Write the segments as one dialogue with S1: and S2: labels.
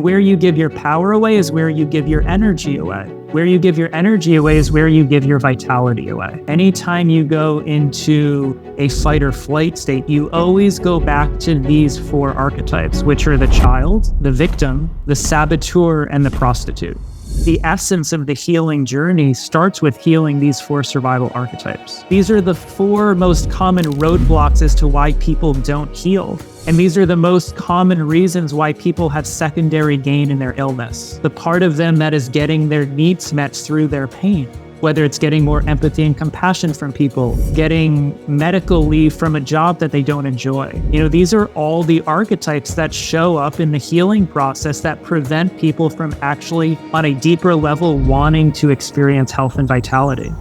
S1: where you give your power away is where you give your energy away. Where you give your energy away is where you give your vitality away. Anytime you go into a fight or flight state, you always go back to these 4 archetypes, which are the child, the victim, the saboteur, and the prostitute. The essence of the healing journey starts with healing these 4 survival archetypes. These are the 4 most common roadblocks as to why people don't heal. And these are the most common reasons why people have secondary gain in their illness. The part of them that is getting their needs met through their pain. Whether it's getting more empathy and compassion from people, getting medical leave from a job that they don't enjoy. These are all the archetypes that show up in the healing process that prevent people from actually, on a deeper level, wanting to experience health and vitality.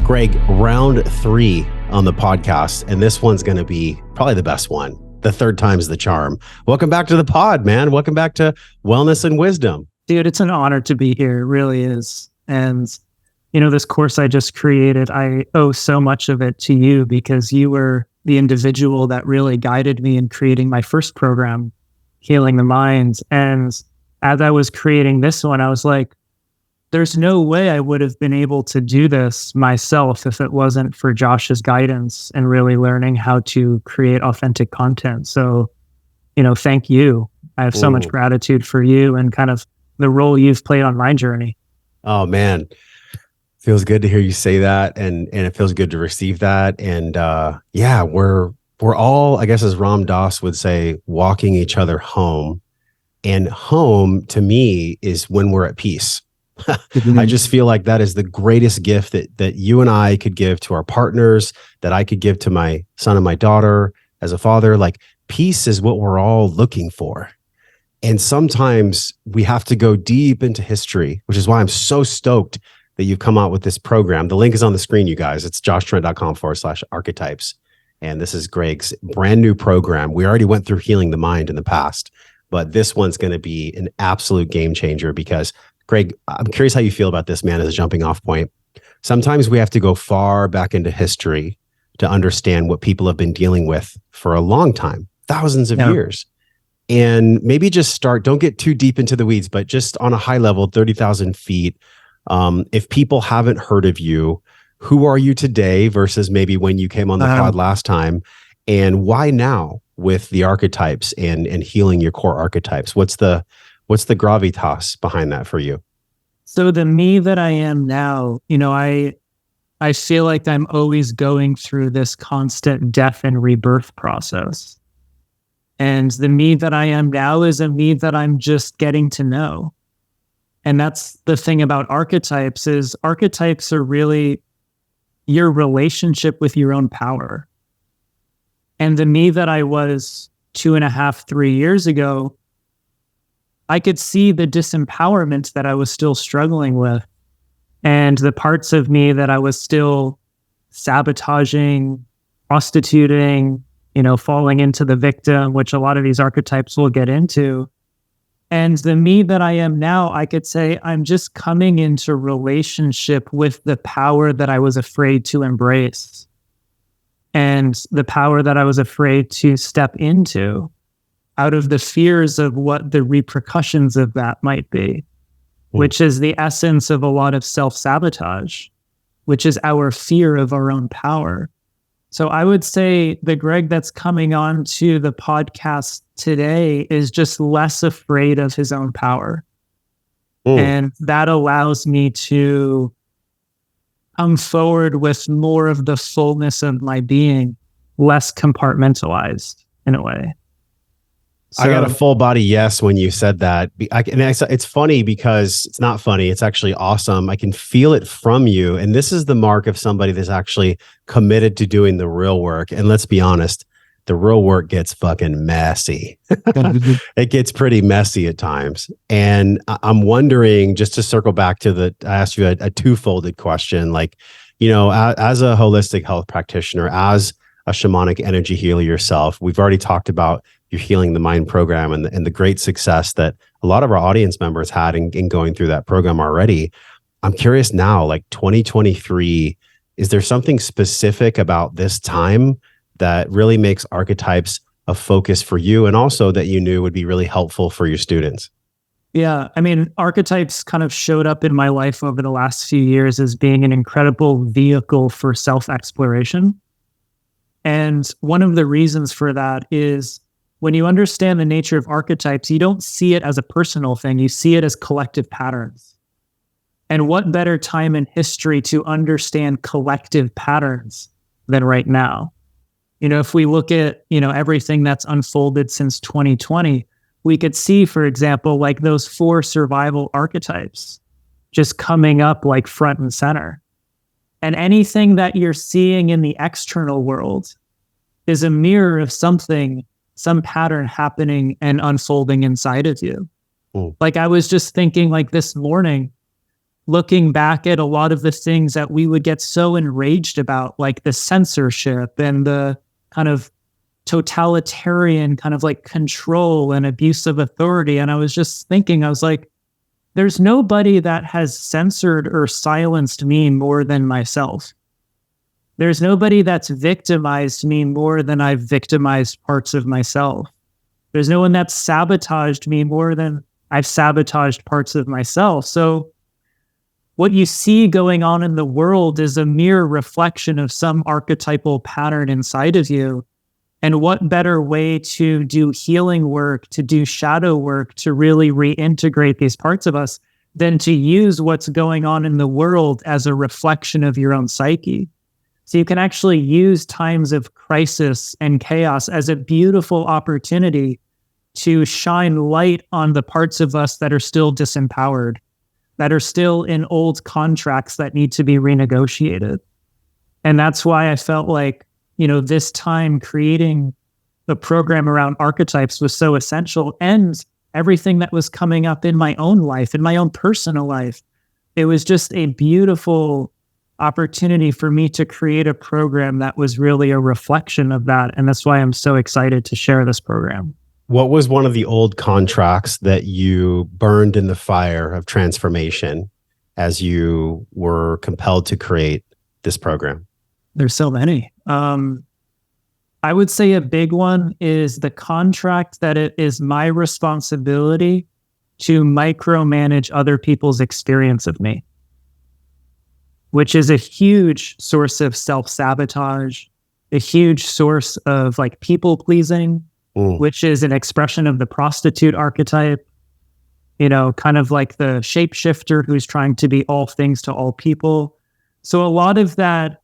S2: Greg, round 3 on the podcast, and this one's going to be probably the best one. The 3rd time's the charm. Welcome back to the pod, man. Welcome back to Wellness and Wisdom.
S1: Dude, it's an honor to be here. It really is. And, this course I just created, I owe so much of it to you because you were the individual that really guided me in creating my first program, Healing the Mind. And as I was creating this one, I was like, there's no way I would have been able to do this myself if it wasn't for Josh's guidance and really learning how to create authentic content. So, thank you. I have so much gratitude for you and kind of the role you've played on my journey.
S2: Oh, man. Feels good to hear you say that. And it feels good to receive that. And we're all, I guess, as Ram Dass would say, walking each other home. And home to me is when we're at peace. I just feel like that is the greatest gift that you and I could give to our partners, that I could give to my son and my daughter as a father. Like, peace is what we're all looking for. And sometimes we have to go deep into history, which is why I'm so stoked that you've come out with this program. The link is on the screen, you guys. It's joshtrent.com/archetypes. And this is Greg's brand new program. We already went through Healing the Mind in the past, but this one's going to be an absolute game changer because Greg, I'm curious how you feel about this, man, as a jumping off point. Sometimes we have to go far back into history to understand what people have been dealing with for a long time, thousands of years. And maybe just don't get too deep into the weeds, but just on a high level, 30,000 feet. If people haven't heard of you, who are you today versus maybe when you came on the pod last time? And why now with the archetypes and healing your core archetypes? What's the gravitas behind that for you?
S1: So the me that I am now, I feel like I'm always going through this constant death and rebirth process. And the me that I am now is a me that I'm just getting to know. And that's the thing about archetypes is archetypes are really your relationship with your own power. And the me that I was 2.5, 3 years ago, I could see the disempowerment that I was still struggling with and the parts of me that I was still sabotaging, prostituting, falling into the victim, which a lot of these archetypes will get into. And the me that I am now, I could say I'm just coming into relationship with the power that I was afraid to embrace and the power that I was afraid to step into out of the fears of what the repercussions of that might be, which is the essence of a lot of self-sabotage, which is our fear of our own power. So I would say the Greg that's coming on to the podcast today is just less afraid of his own power. And that allows me to come forward with more of the fullness of my being, less compartmentalized in a way. So,
S2: I got a full body yes when you said that. It's funny because it's not funny. It's actually awesome. I can feel it from you. And this is the mark of somebody that's actually committed to doing the real work. And let's be honest, the real work gets fucking messy. It gets pretty messy at times. And I'm wondering, just to circle back to I asked you a two-folded question, like, as a holistic health practitioner, as a shamanic energy healer yourself, we've already talked about your Healing the Mind program and the great success that a lot of our audience members had in going through that program already. I'm curious now, like 2023, is there something specific about this time that really makes archetypes a focus for you, and also that you knew would be really helpful for your students?
S1: Yeah, I mean, archetypes kind of showed up in my life over the last few years as being an incredible vehicle for self-exploration. And one of the reasons for that is when you understand the nature of archetypes, you don't see it as a personal thing, you see it as collective patterns. And what better time in history to understand collective patterns than right now? If we look at, everything that's unfolded since 2020, we could see, for example, like those 4 survival archetypes just coming up like front and center. And anything that you're seeing in the external world is a mirror of something, some pattern happening and unfolding inside of you.
S2: Mm.
S1: Like I was just thinking like this morning, looking back at a lot of the things that we would get so enraged about, like the censorship and the kind of totalitarian kind of like control and abuse of authority. And I was just thinking, I was like, there's nobody that has censored or silenced me more than myself. There's nobody that's victimized me more than I've victimized parts of myself. There's no one that's sabotaged me more than I've sabotaged parts of myself. So what you see going on in the world is a mere reflection of some archetypal pattern inside of you. And what better way to do healing work, to do shadow work, to really reintegrate these parts of us than to use what's going on in the world as a reflection of your own psyche. So you can actually use times of crisis and chaos as a beautiful opportunity to shine light on the parts of us that are still disempowered, that are still in old contracts that need to be renegotiated. And that's why I felt like, this time creating the program around archetypes was so essential, and everything that was coming up in my own life, in my own personal life. It was just a beautiful opportunity for me to create a program that was really a reflection of that. And that's why I'm so excited to share this program.
S2: What was one of the old contracts that you burned in the fire of transformation as you were compelled to create this program?
S1: There's so many. I would say a big one is the contract that it is my responsibility to micromanage other people's experience of me, which is a huge source of self-sabotage, a huge source of like people pleasing, which is an expression of the prostitute archetype, kind of like the shapeshifter who's trying to be all things to all people. So a lot of that,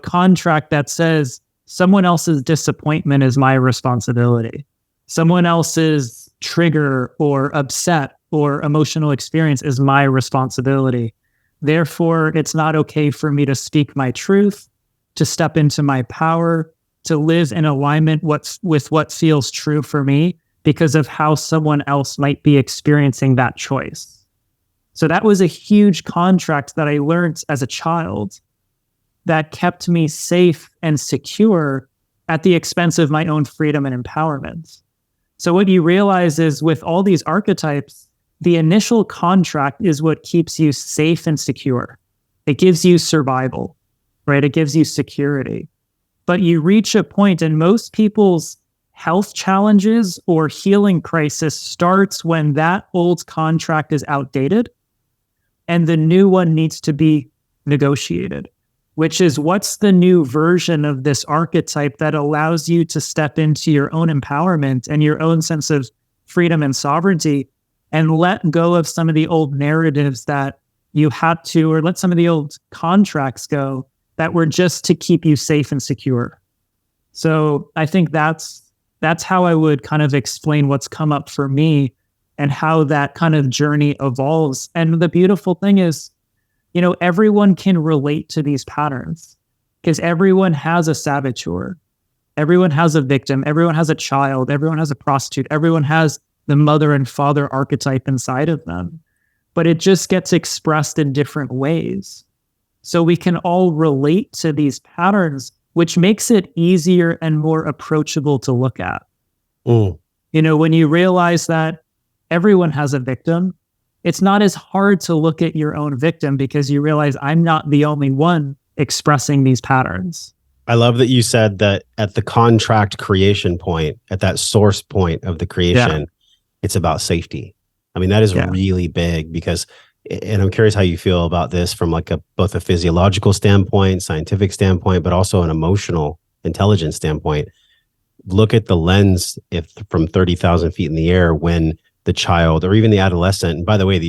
S1: contract that says someone else's disappointment is my responsibility. Someone else's trigger or upset or emotional experience is my responsibility. Therefore, it's not okay for me to speak my truth, to step into my power, to live in alignment with what feels true for me because of how someone else might be experiencing that choice. So that was a huge contract that I learned as a child that kept me safe and secure at the expense of my own freedom and empowerment. So what you realize is with all these archetypes, the initial contract is what keeps you safe and secure. It gives you survival, right? It gives you security. But you reach a point, and most people's health challenges or healing crisis starts when that old contract is outdated and the new one needs to be negotiated, which is what's the new version of this archetype that allows you to step into your own empowerment and your own sense of freedom and sovereignty and let go of some of the old narratives that you had to, or let some of the old contracts go that were just to keep you safe and secure. So I think that's how I would kind of explain what's come up for me and how that kind of journey evolves. And the beautiful thing is, everyone can relate to these patterns because everyone has a saboteur. Everyone has a victim. Everyone has a child. Everyone has a prostitute. Everyone has the mother and father archetype inside of them. But it just gets expressed in different ways. So we can all relate to these patterns, which makes it easier and more approachable to look at. When you realize that everyone has a victim. It's not as hard to look at your own victim because you realize I'm not the only one expressing these patterns.
S2: I love that you said that at the contract creation point, at that source point of the creation, it's about safety. I mean, that is really big because, and I'm curious how you feel about this from like both a physiological standpoint, scientific standpoint, but also an emotional intelligence standpoint. Look at the lens if from 30,000 feet in the air when the child or even the adolescent, and by the way,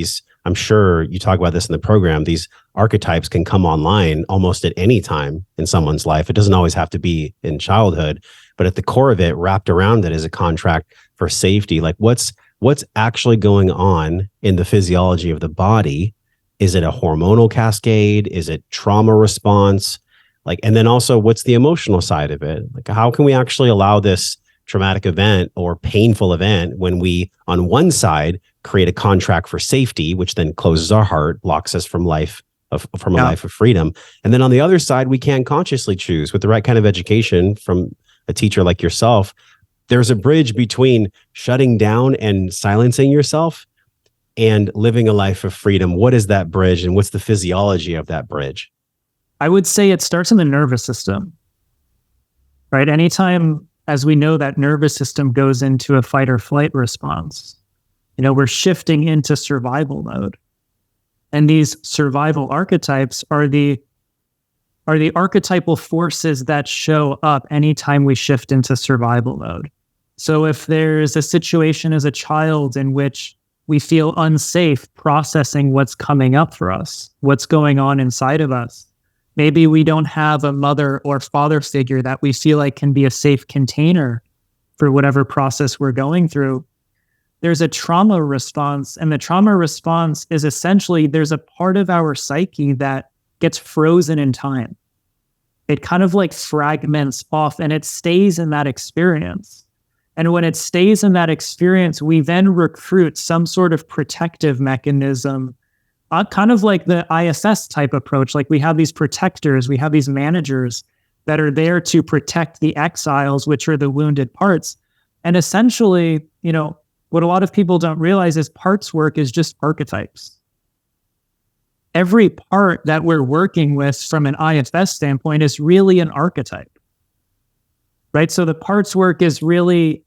S2: I'm sure you talk about this in the program, these archetypes can come online almost at any time in someone's life. It doesn't always have to be in childhood, but at the core of it, wrapped around it is a contract for safety. Like what's actually going on in the physiology of the body? Is it a hormonal cascade? Is it trauma response? Like, and then also what's the emotional side of it? Like, how can we actually allow this traumatic event or painful event when we, on one side, create a contract for safety, which then closes our heart, blocks us from life from a life of freedom. And then on the other side, we can consciously choose with the right kind of education from a teacher like yourself. There's a bridge between shutting down and silencing yourself and living a life of freedom. What is that bridge and what's the physiology of that bridge?
S1: I would say it starts in the nervous system, right? Anytime, as we know, that nervous system goes into a fight or flight response, we're shifting into survival mode. And these survival archetypes are the archetypal forces that show up anytime we shift into survival mode. So if there's a situation as a child in which we feel unsafe processing what's coming up for us, what's going on inside of us, maybe we don't have a mother or father figure that we feel like can be a safe container for whatever process we're going through. There's a trauma response, and the trauma response is essentially there's a part of our psyche that gets frozen in time. It kind of like fragments off and it stays in that experience. And when it stays in that experience, we then recruit some sort of protective mechanism, kind of like the ISS type approach. Like we have these protectors, we have these managers that are there to protect the exiles, which are the wounded parts. And essentially, what a lot of people don't realize is parts work is just archetypes. Every part that we're working with from an IFS standpoint is really an archetype, right? So the parts work is really,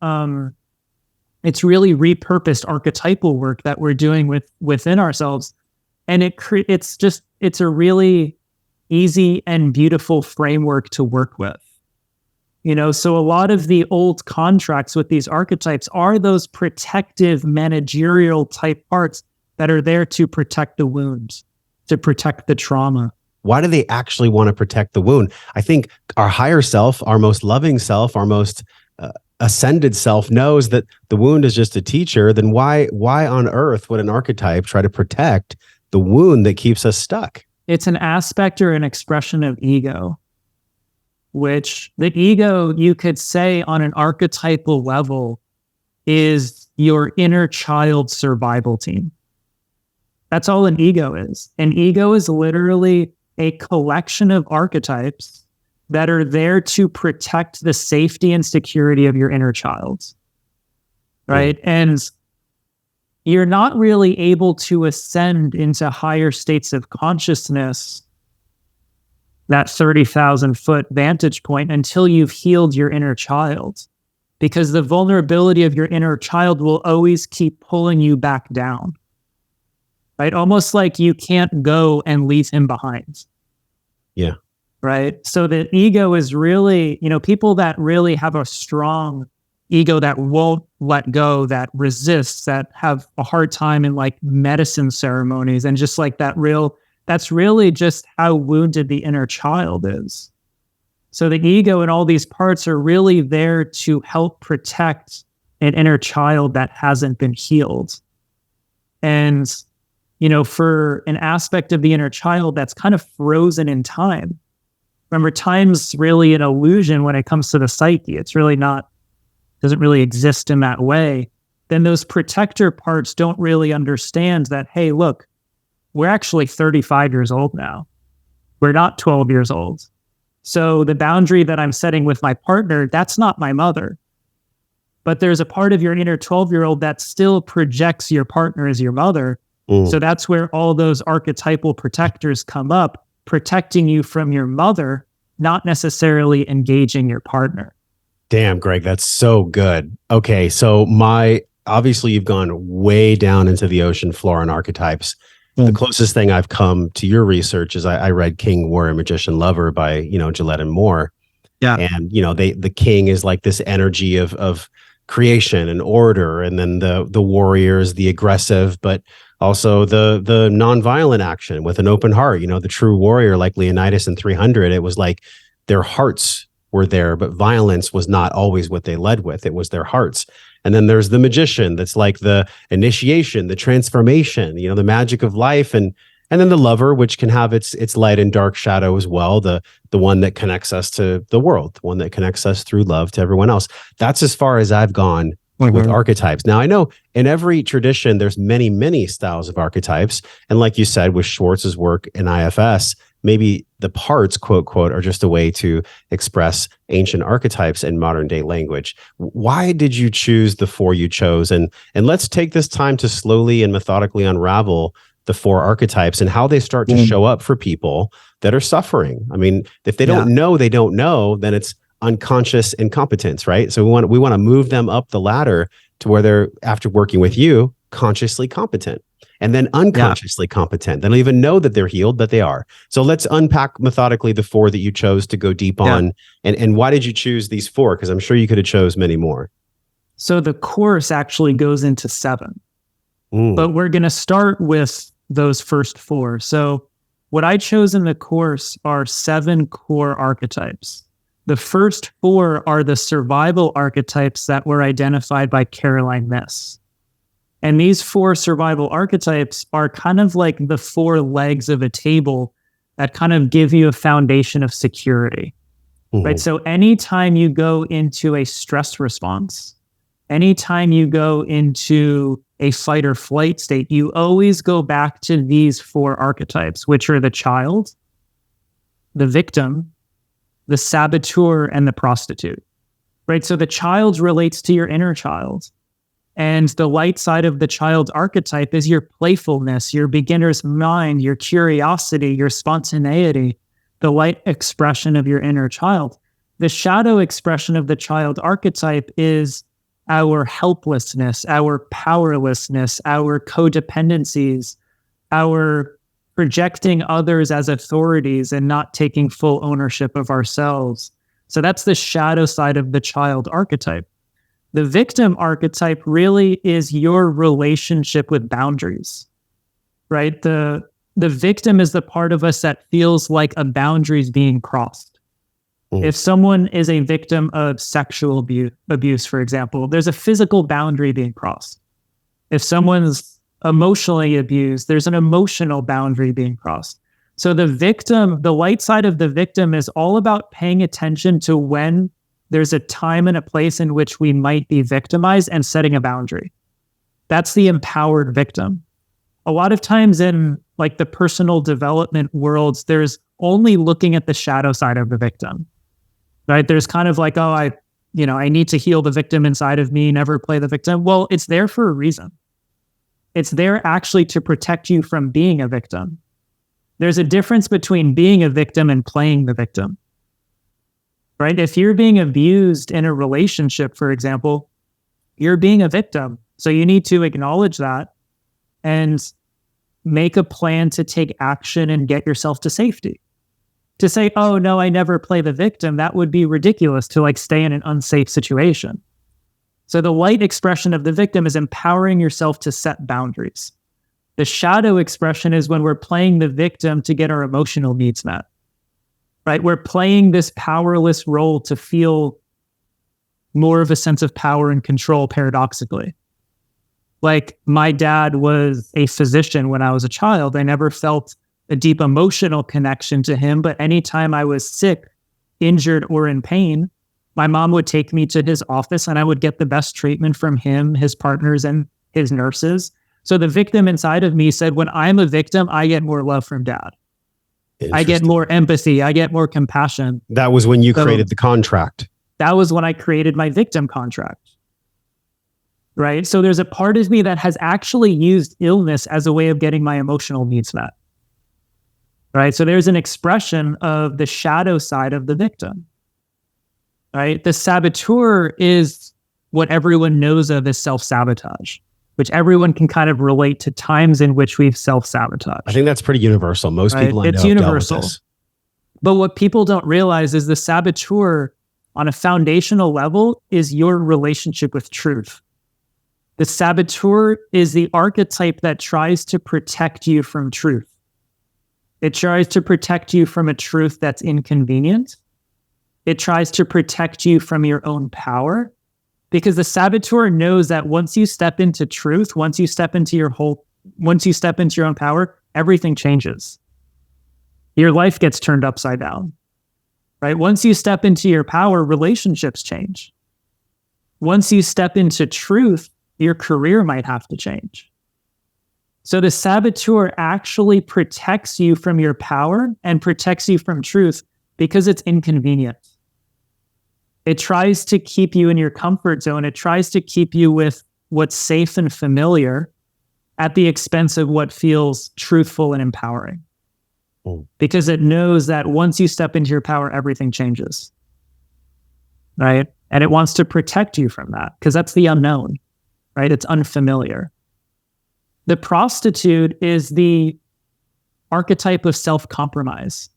S1: it's really repurposed archetypal work that we're doing within ourselves. And it's a really easy and beautiful framework to work with. So a lot of the old contracts with these archetypes are those protective managerial type parts that are there to protect the wounds, to protect the trauma.
S2: Why do they actually want to protect the wound? I think our higher self, our most loving self, our most ascended self knows that the wound is just a teacher. Then why on earth would an archetype try to protect the wound that keeps us stuck?
S1: It's an aspect or an expression of ego, which the ego, you could say on an archetypal level, is your inner child survival team. That's all an ego is. An ego is literally a collection of archetypes that are there to protect the safety and security of your inner child, right? And you're not really able to ascend into higher states of consciousness, that 30,000 foot vantage point, until you've healed your inner child, because the vulnerability of your inner child will always keep pulling you back down, right? Almost like you can't go and leave him behind.
S2: Yeah.
S1: Right. So the ego is really, people that really have a strong ego that won't let go, that resists, that have a hard time in like medicine ceremonies and just like that's really just how wounded the inner child is. So the ego and all these parts are really there to help protect an inner child that hasn't been healed. And, for an aspect of the inner child that's kind of frozen in time. Remember, time's really an illusion when it comes to the psyche. It's really doesn't really exist in that way. Then those protector parts don't really understand that, hey, look, we're actually 35 years old now. We're not 12 years old. So the boundary that I'm setting with my partner, that's not my mother. but there's a part of your inner 12-year-old that still projects your partner as your mother. So that's where all those archetypal protectors come up, protecting you from your mother, not necessarily engaging your partner.
S2: Damn, Greg, that's so good. Okay, so obviously you've gone way down into the ocean floor on archetypes. The closest thing I've come to your research is I read King, Warrior, Magician, Lover by, Gillette and Moore.
S1: Yeah.
S2: And, the king is like this energy of creation and order. And then the warrior is the aggressive, but also the nonviolent action with an open heart. The true warrior, like Leonidas in 300, it was like their hearts were there, but violence was not always what they led with. It was their hearts. And then there's the magician that's like the initiation, the transformation, the magic of life. And then the lover, which can have its light and dark shadow as well. The one that connects us to the world, the one that connects us through love to everyone else. That's as far as I've gone with archetypes. Now, I know in every tradition, there's many, many styles of archetypes. And like you said, with Schwartz's work in IFS, maybe the parts, quote, quote, are just a way to express ancient archetypes in modern day language. Why did you choose the 4 you chose? And let's take this time to slowly and methodically unravel the 4 archetypes and how they start to show up for people that are suffering. I mean, if they don't know, they don't know, then it's unconscious incompetence, right? So we want to move them up the ladder to where they're, after working with you, consciously competent. And then unconsciously competent. They don't even know that they're healed, but they are. So let's unpack methodically the 4 that you chose to go deep on. And why did you choose these 4? Because I'm sure you could have chose many more.
S1: So the course actually goes into 7. But we're going to start with those first 4. So what I chose in the course are 7 core archetypes. The first 4 are the survival archetypes that were identified by Caroline Myss. And these 4 survival archetypes are kind of like the 4 legs of a table that kind of give you a foundation of security, right? So anytime you go into a stress response, anytime you go into a fight or flight state, you always go back to these 4 archetypes, which are the child, the victim, the saboteur, and the prostitute, right? So the child relates to your inner child. And the light side of the child archetype is your playfulness, your beginner's mind, your curiosity, your spontaneity, the light expression of your inner child. The shadow expression of the child archetype is our helplessness, our powerlessness, our codependencies, our projecting others as authorities and not taking full ownership of ourselves. So that's the shadow side of the child archetype. The victim archetype really is your relationship with boundaries, right? The victim is the part of us that feels like a boundary is being crossed. If someone is a victim of sexual abuse, for example, there's a physical boundary being crossed. If someone's emotionally abused, there's an emotional boundary being crossed. So the victim, the light side of the victim is all about paying attention to when there's a time and a place in which we might be victimized and setting a boundary. That's the empowered victim. A lot of times in like the personal development worlds, there's only looking at the shadow side of the victim, right? There's kind of like, I need to heal the victim inside of me, never play the victim. Well, it's there for a reason. It's there actually to protect you from being a victim. There's a difference between being a victim and playing the victim. Right? If you're being abused in a relationship, for example, you're being a victim. So you need to acknowledge that and make a plan to take action and get yourself to safety. To say, oh no, I never play the victim, that would be ridiculous to like stay in an unsafe situation. So the light expression of the victim is empowering yourself to set boundaries. The shadow expression is when we're playing the victim to get our emotional needs met. Right? We're playing this powerless role to feel more of a sense of power and control, paradoxically. Like my dad was a physician when I was a child. I never felt a deep emotional connection to him, but anytime I was sick, injured, or in pain, my mom would take me to his office and I would get the best treatment from him, his partners, and his nurses. So the victim inside of me said, when I'm a victim, I get more love from dad. I get more empathy. I get more compassion.
S2: That was when you created the contract.
S1: That was when I created my victim contract. right? So there's a part of me that has actually used illness as a way of getting my emotional needs met, right? So there's an expression of the shadow side of the victim, right? The saboteur is what everyone knows of as self-sabotage, which everyone can kind of relate to times in which we've self-sabotaged.
S2: I think that's pretty universal. Most people I know have
S1: universal.
S2: dealt with this.
S1: But what people don't realize is the saboteur on a foundational level is your relationship with truth. The saboteur is the archetype that tries to protect you from truth. It tries to protect you from a truth that's inconvenient. It tries to protect you from your own power, because the saboteur knows that once you step into truth, once you step into your own power, everything changes. Your life gets turned upside down, right? Once you step into your power, relationships change. Once you step into truth, your career might have to change. So the saboteur actually protects you from your power and protects you from truth because it's inconvenient. It tries to keep you in your comfort zone. It tries to keep you with what's safe and familiar at the expense of what feels truthful and empowering. Because it knows that once you step into your power, everything changes, right? And it wants to protect you from that because that's the unknown, right? It's unfamiliar. The prostitute is the archetype of self-compromise.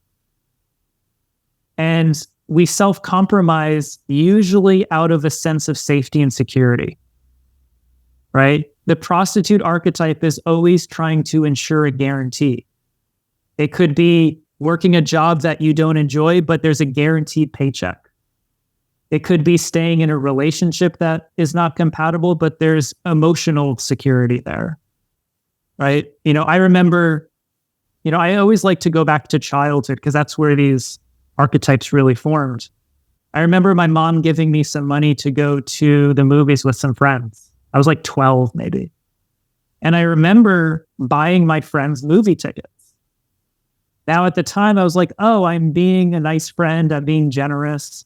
S1: And we self-compromise usually out of a sense of safety and security, right? The prostitute archetype is always trying to ensure a guarantee. It could be working a job that you don't enjoy, but there's a guaranteed paycheck. It could be staying in a relationship that is not compatible, but there's emotional security there, right? I remember, I always like to go back to childhood because that's where these archetypes really formed. I remember my mom giving me some money to go to the movies with some friends. I was like 12 maybe. And I remember buying my friends movie tickets. Now, at the time, I was like, oh, I'm being a nice friend. I'm being generous.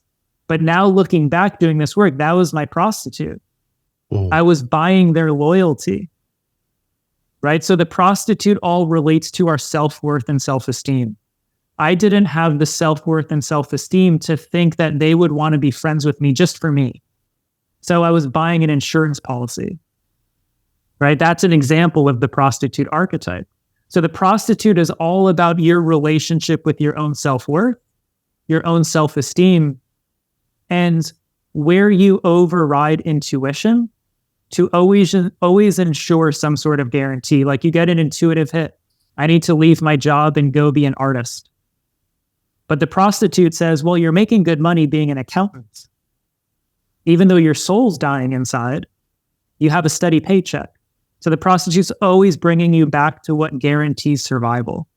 S1: But now looking back, doing this work, that was my prostitute. I was buying their loyalty, right? So the prostitute all relates to our self-worth and self-esteem. I didn't have the self-worth and self-esteem to think that they would want to be friends with me just for me. So I was buying an insurance policy, right? That's an example of the prostitute archetype. So the prostitute is all about your relationship with your own self-worth, your own self-esteem, and where you override intuition to always ensure some sort of guarantee. Like you get an intuitive hit. I need to leave my job and go be an artist. But the prostitute says, well, you're making good money being an accountant. Even though your soul's dying inside, you have a steady paycheck. So the prostitute's always bringing you back to what guarantees survival.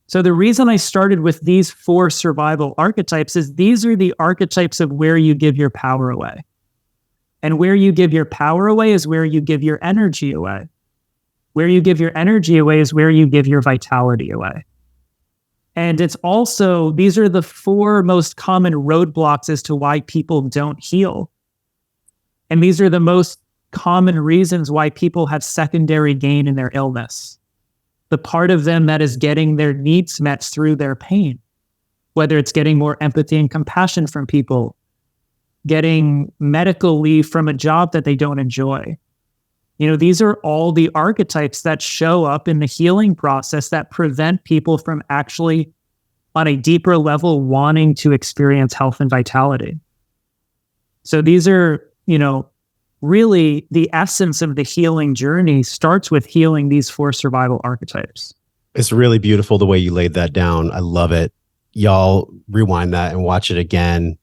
S1: So the reason I started with these 4 survival archetypes is these are the archetypes of where you give your power away. And where you give your power away is where you give your energy away. Where you give your energy away is where you give your vitality away. And it's also, these are the 4 most common roadblocks as to why people don't heal. And these are the most common reasons why people have secondary gain in their illness. The part of them that is getting their needs met through their pain, whether it's getting more empathy and compassion from people, getting medical leave from a job that they don't enjoy. These are all the archetypes that show up in the healing process that prevent people from actually, on a deeper level, wanting to experience health and vitality. So these are, really the essence of the healing journey starts with healing these 4 survival archetypes.
S2: It's really beautiful the way you laid that down. I love it. Y'all rewind that and watch it again.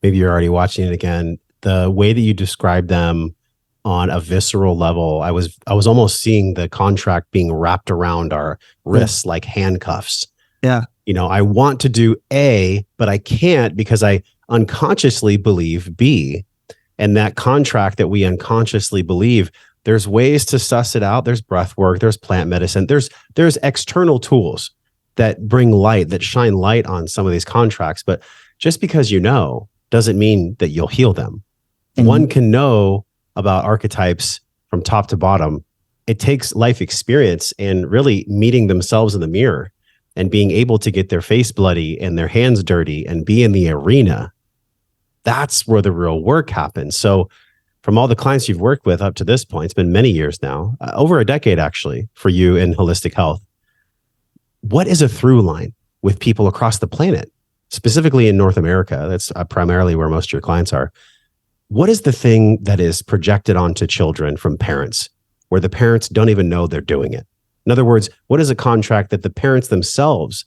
S2: Maybe you're already watching it again. The way that you described them on a visceral level, I was almost seeing the contract being wrapped around our wrists like handcuffs.
S1: Yeah.
S2: I want to do A, but I can't because I unconsciously believe B. And that contract that we unconsciously believe, there's ways to suss it out. There's breath work, there's plant medicine, there's external tools that bring light, that shine light on some of these contracts. But just because doesn't mean that you'll heal them. Mm-hmm. One can know about archetypes from top to bottom, it takes life experience and really meeting themselves in the mirror and being able to get their face bloody and their hands dirty and be in the arena. That's where the real work happens. So from all the clients you've worked with up to this point, it's been many years now, over a decade actually, for you in holistic health. What is a through line with people across the planet, specifically in North America? That's primarily where most of your clients are. What is the thing that is projected onto children from parents where the parents don't even know they're doing it? In other words, what is a contract that the parents themselves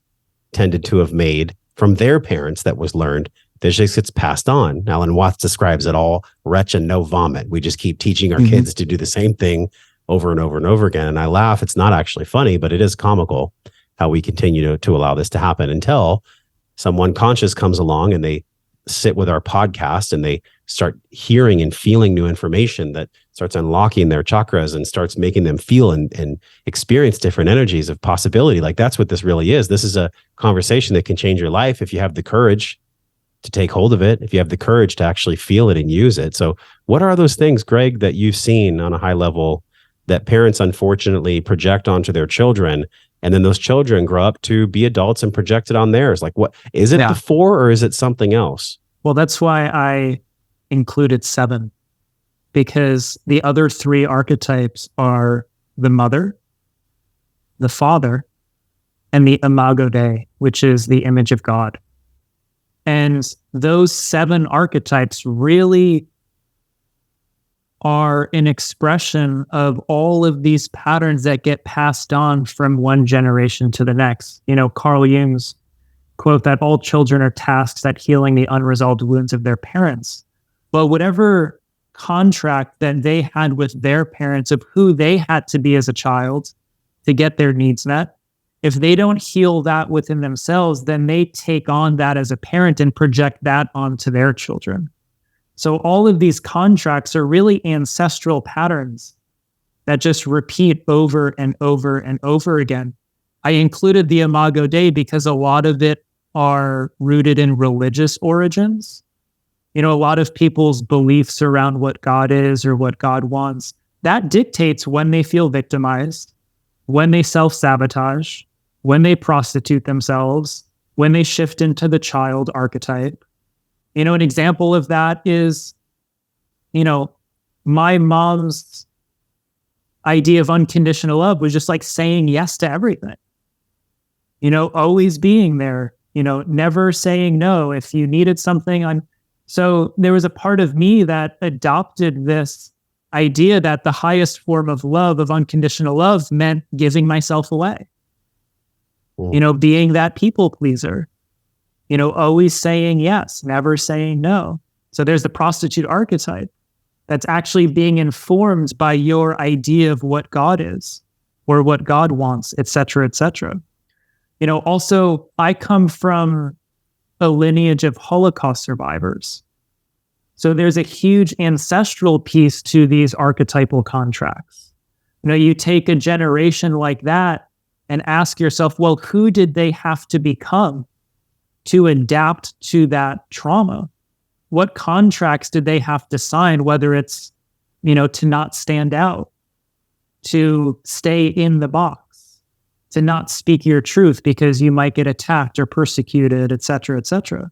S2: tended to have made from their parents that was learned that just gets passed on? Alan Watts describes it all wretch and no vomit. We just keep teaching our kids to do the same thing over and over and over again. And I laugh. It's not actually funny, but it is comical how we continue to allow this to happen until someone conscious comes along and they sit with our podcast and they start hearing and feeling new information that starts unlocking their chakras and starts making them feel and experience different energies of possibility. Like that's what this really is. This is a conversation that can change your life if you have the courage to take hold of it, if you have the courage to actually feel it and use it. So what are those things, Greg, that you've seen on a high level that parents unfortunately project onto their children, and then those children grow up to be adults and project it on theirs? Like, what is it? The 4 or is it something else?
S1: Well, that's why I included 7, because the other 3 archetypes are the mother, the father, and the Imago Dei, which is the image of God. And those 7 archetypes really are an expression of all of these patterns that get passed on from one generation to the next. You know, Carl Jung's quote that all children are tasked at healing the unresolved wounds of their parents. But whatever contract that they had with their parents of who they had to be as a child to get their needs met, if they don't heal that within themselves, then they take on that as a parent and project that onto their children. So all of these contracts are really ancestral patterns that just repeat over and over and over again. I included the Imago Dei because a lot of it are rooted in religious origins. You know, a lot of people's beliefs around what God is or what God wants, that dictates when they feel victimized, when they self-sabotage, when they prostitute themselves, when they shift into the child archetype. You know, an example of that is, you know, my mom's idea of unconditional love was just like saying yes to everything. You know, always being there, you know, never saying no. If you needed something, so there was a part of me that adopted this idea that the highest form of love, of unconditional love, meant giving myself away. You know, being that people pleaser. You know, always saying yes, never saying no. So there's the prostitute archetype that's actually being informed by your idea of what God is or what God wants, et cetera, et cetera. You know, also, I come from a lineage of Holocaust survivors. So there's a huge ancestral piece to these archetypal contracts. You know, you take a generation like that and ask yourself, well, who did they have to become to adapt to that trauma? What contracts did they have to sign, whether it's, you know, to not stand out, to stay in the box, to not speak your truth because you might get attacked or persecuted, et cetera, et cetera.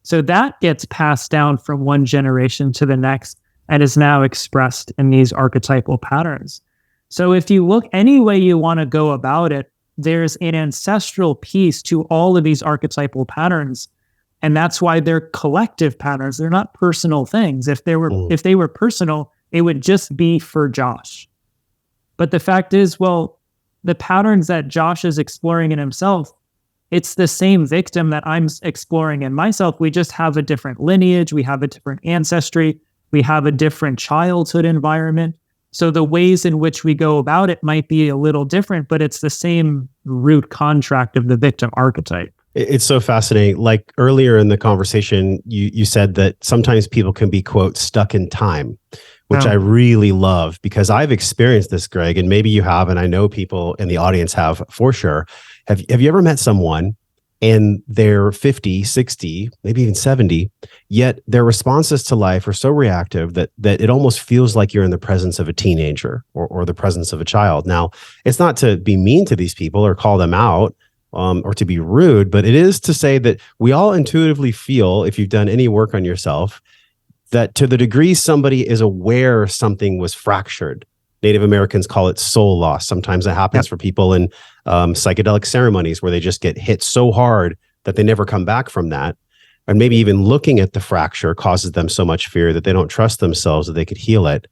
S1: So that gets passed down from one generation to the next and is now expressed in these archetypal patterns. So if you look any way you want to go about it, there's an ancestral piece to all of these archetypal patterns. And that's why they're collective patterns. They're not personal things. If they were personal, it would just be for Josh. But the fact is, well, the patterns that Josh is exploring in himself, it's the same victim that I'm exploring in myself. We just have a different lineage. We have a different ancestry. We have a different childhood environment. So the ways in which we go about it might be a little different, but it's the same root contract of the victim archetype.
S2: It's so fascinating. Like earlier in the conversation, you said that sometimes people can be, quote, stuck in time, which I really love because I've experienced this, Greg, and maybe you have, and I know people in the audience have for sure. Have you ever met someone and they're 50, 60, maybe even 70, yet their responses to life are so reactive that it almost feels like you're in the presence of a teenager or the presence of a child. Now, it's not to be mean to these people or call them out or to be rude, but it is to say that we all intuitively feel, if you've done any work on yourself, that to the degree somebody is aware something was fractured. Native Americans call it soul loss. Sometimes it happens for people in psychedelic ceremonies where they just get hit so hard that they never come back from that. And maybe even looking at the fracture causes them so much fear that they don't trust themselves that they could heal it.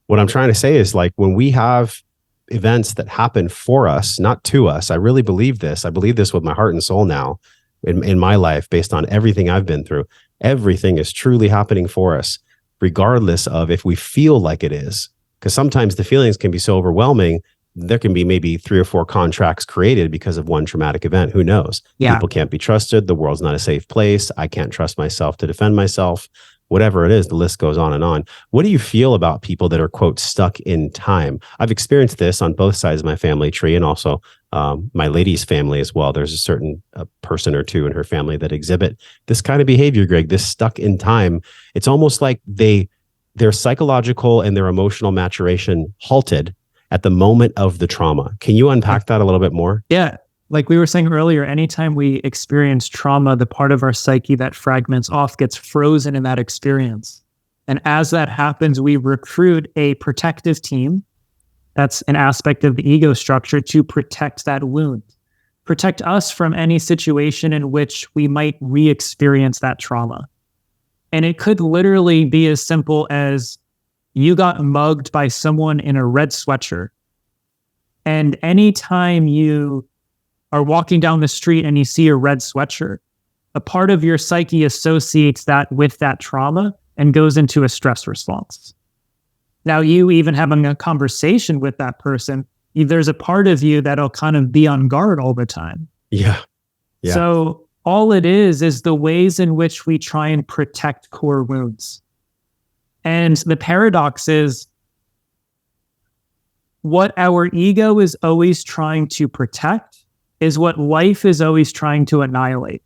S2: What I'm trying to say is, like, when we have events that happen for us, not to us, I really believe this. I believe this with my heart and soul now in my life, based on everything I've been through. Everything is truly happening for us, regardless of if we feel like it is. Because sometimes the feelings can be so overwhelming. There can be maybe 3 or 4 contracts created because of one traumatic event. Who knows?
S1: Yeah.
S2: People can't be trusted. The world's not a safe place. I can't trust myself to defend myself. Whatever it is, the list goes on and on. What do you feel about people that are, quote, stuck in time? I've experienced this on both sides of my family tree, and also my lady's family as well. There's a certain person or two in her family that exhibit this kind of behavior, Greg, this stuck in time. It's almost like their psychological and their emotional maturation halted at the moment of the trauma. Can you unpack that a little bit more?
S1: Yeah. Like we were saying earlier, anytime we experience trauma, the part of our psyche that fragments off gets frozen in that experience. And as that happens, we recruit a protective team. That's an aspect of the ego structure to protect that wound, protect us from any situation in which we might re-experience that trauma. And it could literally be as simple as you got mugged by someone in a red sweatshirt. And anytime you are walking down the street and you see a red sweatshirt, a part of your psyche associates that with that trauma and goes into a stress response. Now, you even having a conversation with that person, there's a part of you that'll kind of be on guard all the time.
S2: Yeah.
S1: So all it is the ways in which we try and protect core wounds. And the paradox is what our ego is always trying to protect is what life is always trying to annihilate,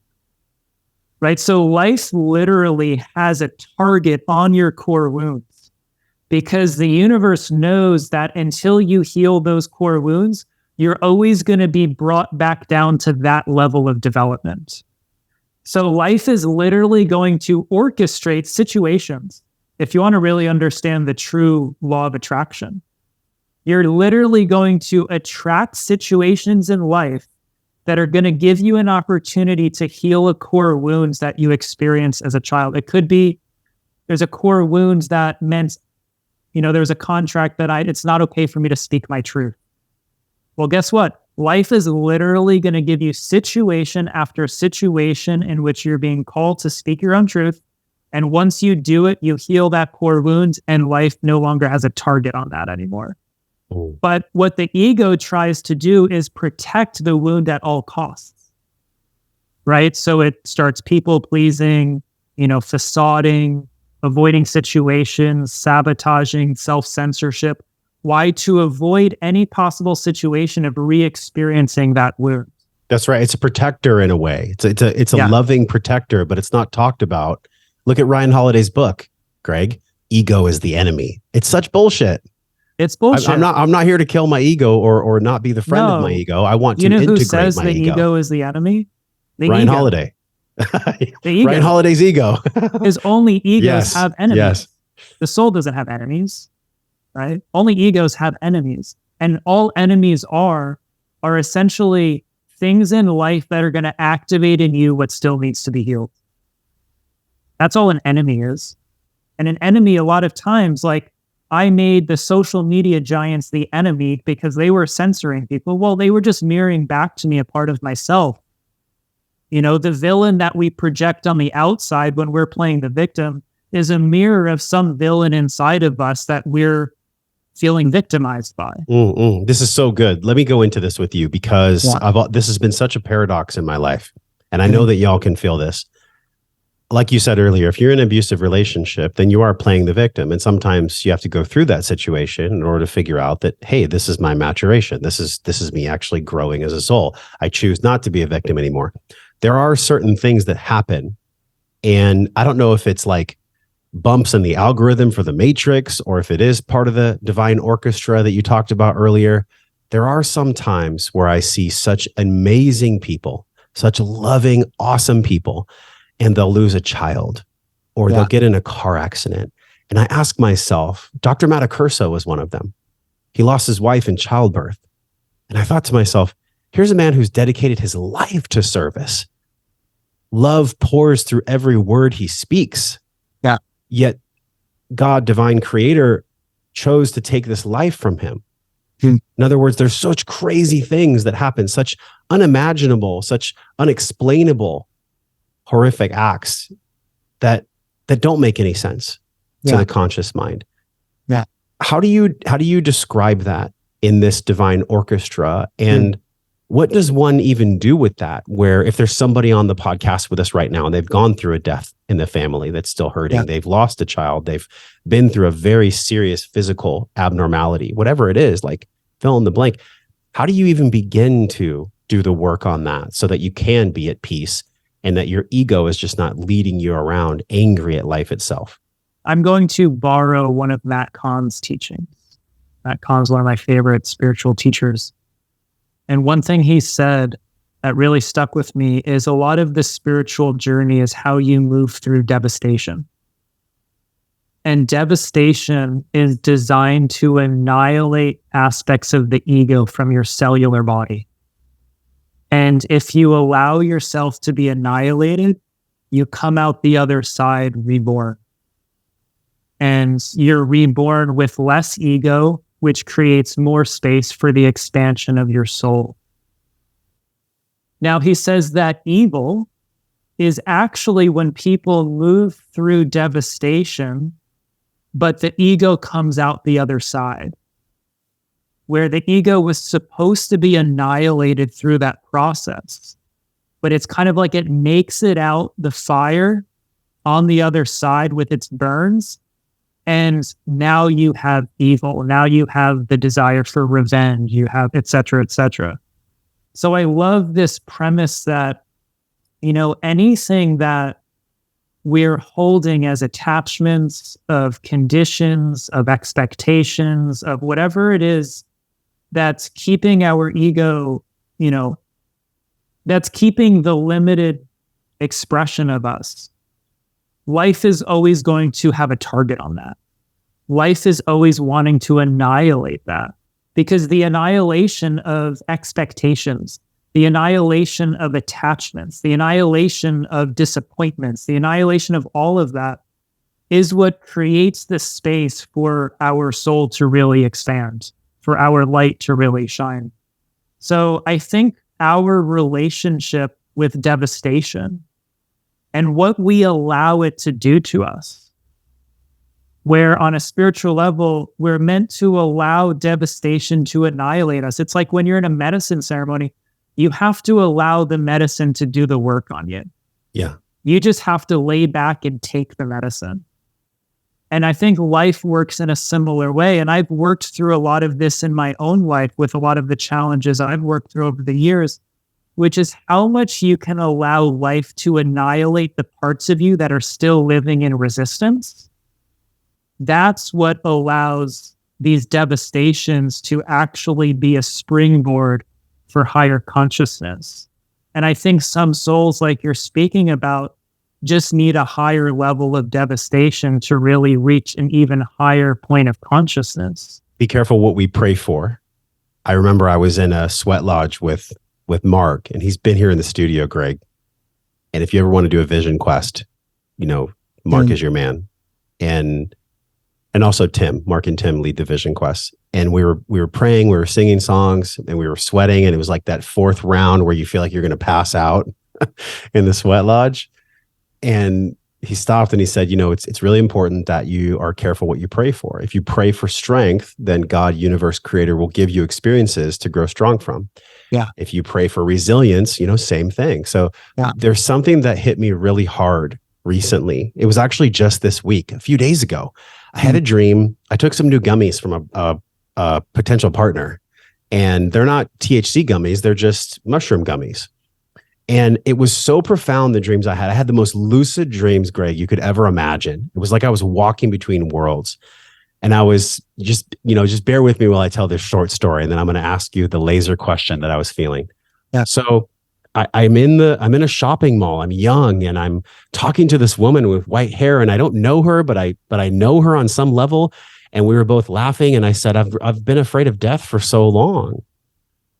S1: right? So life literally has a target on your core wounds because the universe knows that until you heal those core wounds, you're always going to be brought back down to that level of development. So life is literally going to orchestrate situations. If you want to really understand the true law of attraction, you're literally going to attract situations in life that are going to give you an opportunity to heal a core wounds that you experienced as a child. It could be there's a core wounds that meant, there's a contract that it's not okay for me to speak my truth. Well, guess what? Life is literally going to give you situation after situation in which you're being called to speak your own truth. And once you do it, you heal that core wound and life no longer has a target on that anymore. But what the ego tries to do is protect the wound at all costs, right? So it starts people pleasing, facading, avoiding situations, sabotaging, self-censorship. Why? To avoid any possible situation of re-experiencing that wound.
S2: That's right. It's a protector in a way. It's a loving protector, but it's not talked about. Look at Ryan Holiday's book, Greg. Ego is the enemy. It's such bullshit.
S1: It's bullshit.
S2: I'm not here to kill my ego or not be the friend of my ego. I want to integrate my ego.
S1: Who says the ego is the enemy?
S2: Ryan Holiday.
S1: The ego.
S2: Ryan Holiday's ego.
S1: Is only egos have enemies.
S2: Yes.
S1: The soul doesn't have enemies, right? Only egos have enemies. And all enemies are essentially things in life that are going to activate in you what still needs to be healed. That's all an enemy is. And an enemy, a lot of times, like, I made the social media giants the enemy because they were censoring people. Well, they were just mirroring back to me a part of myself. The villain that we project on the outside when we're playing the victim is a mirror of some villain inside of us that we're feeling victimized by.
S2: This is so good. Let me go into this with you because this has been such a paradox in my life. And I know that y'all can feel this. Like you said earlier, if you're in an abusive relationship, then you are playing the victim. And sometimes you have to go through that situation in order to figure out that, hey, this is my maturation. This is me actually growing as a soul. I choose not to be a victim anymore. there are certain things that happen. And I don't know if it's like bumps in the algorithm for the matrix, or if it is part of the divine orchestra that you talked about earlier. There are some times where I see such amazing people, such loving, awesome people, and they'll lose a child or they'll get in a car accident. And I ask myself, Dr. Matacurso was one of them. He lost his wife in childbirth. And I thought to myself, here's a man who's dedicated his life to service. Love pours through every word he speaks.
S1: Yeah.
S2: Yet God, divine creator, chose to take this life from him. In other words, there's such crazy things that happen, such unimaginable, such unexplainable, horrific acts that don't make any sense to the conscious mind.
S1: Yeah.
S2: How do you describe that in this divine orchestra? And what does one even do with that? Where if there's somebody on the podcast with us right now and they've gone through a death in the family that's still hurting, they've lost a child, they've been through a very serious physical abnormality, whatever it is, like fill in the blank. How do you even begin to do the work on that so that you can be at peace and that your ego is just not leading you around angry at life itself?
S1: I'm going to borrow one of Matt Kahn's teachings. Matt Kahn's one of my favorite spiritual teachers. And one thing he said that really stuck with me is a lot of the spiritual journey is how you move through devastation. And devastation is designed to annihilate aspects of the ego from your cellular body. And if you allow yourself to be annihilated, you come out the other side reborn. And you're reborn with less ego, which creates more space for the expansion of your soul. Now, he says that evil is actually when people move through devastation, but the ego comes out the other side, where the ego was supposed to be annihilated through that process. But it's kind of like it makes it out the fire on the other side with its burns. And now you have evil. Now you have the desire for revenge. You have et cetera, et cetera. So I love this premise that, anything that we're holding as attachments of conditions, of expectations, of whatever it is that's keeping our ego, that's keeping the limited expression of us. Life is always going to have a target on that. Life is always wanting to annihilate that, because the annihilation of expectations, the annihilation of attachments, the annihilation of disappointments, the annihilation of all of that is what creates the space for our soul to really expand, for our light to really shine. So I think our relationship with devastation and what we allow it to do to us, where on a spiritual level, we're meant to allow devastation to annihilate us. It's like when you're in a medicine ceremony, you have to allow the medicine to do the work on you.
S2: Yeah.
S1: You just have to lay back and take the medicine. And I think life works in a similar way. And I've worked through a lot of this in my own life with a lot of the challenges I've worked through over the years, which is how much you can allow life to annihilate the parts of you that are still living in resistance. That's what allows these devastations to actually be a springboard for higher consciousness. And I think some souls, like you're speaking about, just need a higher level of devastation to really reach an even higher point of consciousness.
S2: Be careful what we pray for. I remember I was in a sweat lodge with Mark, and he's been here in the studio, Greg. And if you ever want to do a vision quest, Mark is your man. And also Tim. Mark and Tim lead the vision quest. And we were praying, we were singing songs, and we were sweating. And it was like that fourth round where you feel like you're going to pass out in the sweat lodge. And he stopped and he said, it's really important that you are careful what you pray for. If you pray for strength, then God, universe, creator will give you experiences to grow strong from.
S1: Yeah.
S2: If you pray for resilience, same thing. So there's something that hit me really hard recently. It was actually just this week, a few days ago. I had a dream. I took some new gummies from a potential partner, and they're not THC gummies. They're just mushroom gummies. And it was so profound, the dreams I had. I had the most lucid dreams, Greg, you could ever imagine. It was like I was walking between worlds. And I was just bear with me while I tell this short story. And then I'm going to ask you the laser question that I was feeling.
S1: Yeah.
S2: So I'm in a shopping mall. I'm young and I'm talking to this woman with white hair, and I don't know her, but I know her on some level. And we were both laughing. And I said, I've been afraid of death for so long.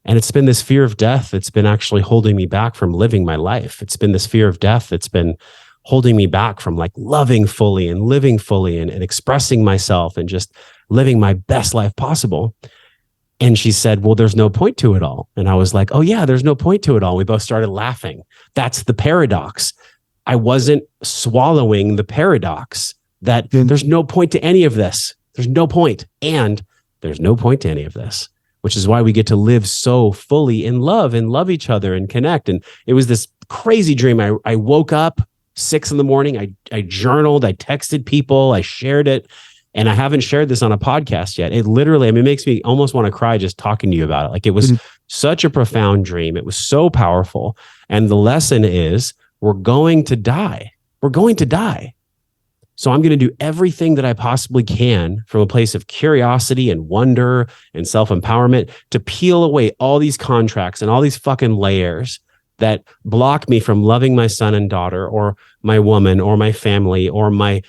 S2: And it's been this fear of death that's been actually holding me back from living my life. It's been this fear of death that's been holding me back from like loving fully and living fully and expressing myself and just living my best life possible. And she said, well, there's no point to it all. And I was like, oh yeah, there's no point to it all. We both started laughing. That's the paradox. I wasn't swallowing the paradox that there's no point to any of this. There's no point. And there's no point to any of this, which is why we get to live so fully in love and love each other and connect. And it was this crazy dream. I woke up 6 a.m. I journaled, I texted people, I shared it. And I haven't shared this on a podcast yet. It literally, it makes me almost want to cry just talking to you about it. Like, it was such a profound dream. It was so powerful. And the lesson is, we're going to die. We're going to die. So I'm going to do everything that I possibly can from a place of curiosity and wonder and self-empowerment to peel away all these contracts and all these fucking layers that block me from loving my son and daughter, or my woman, or my family, or my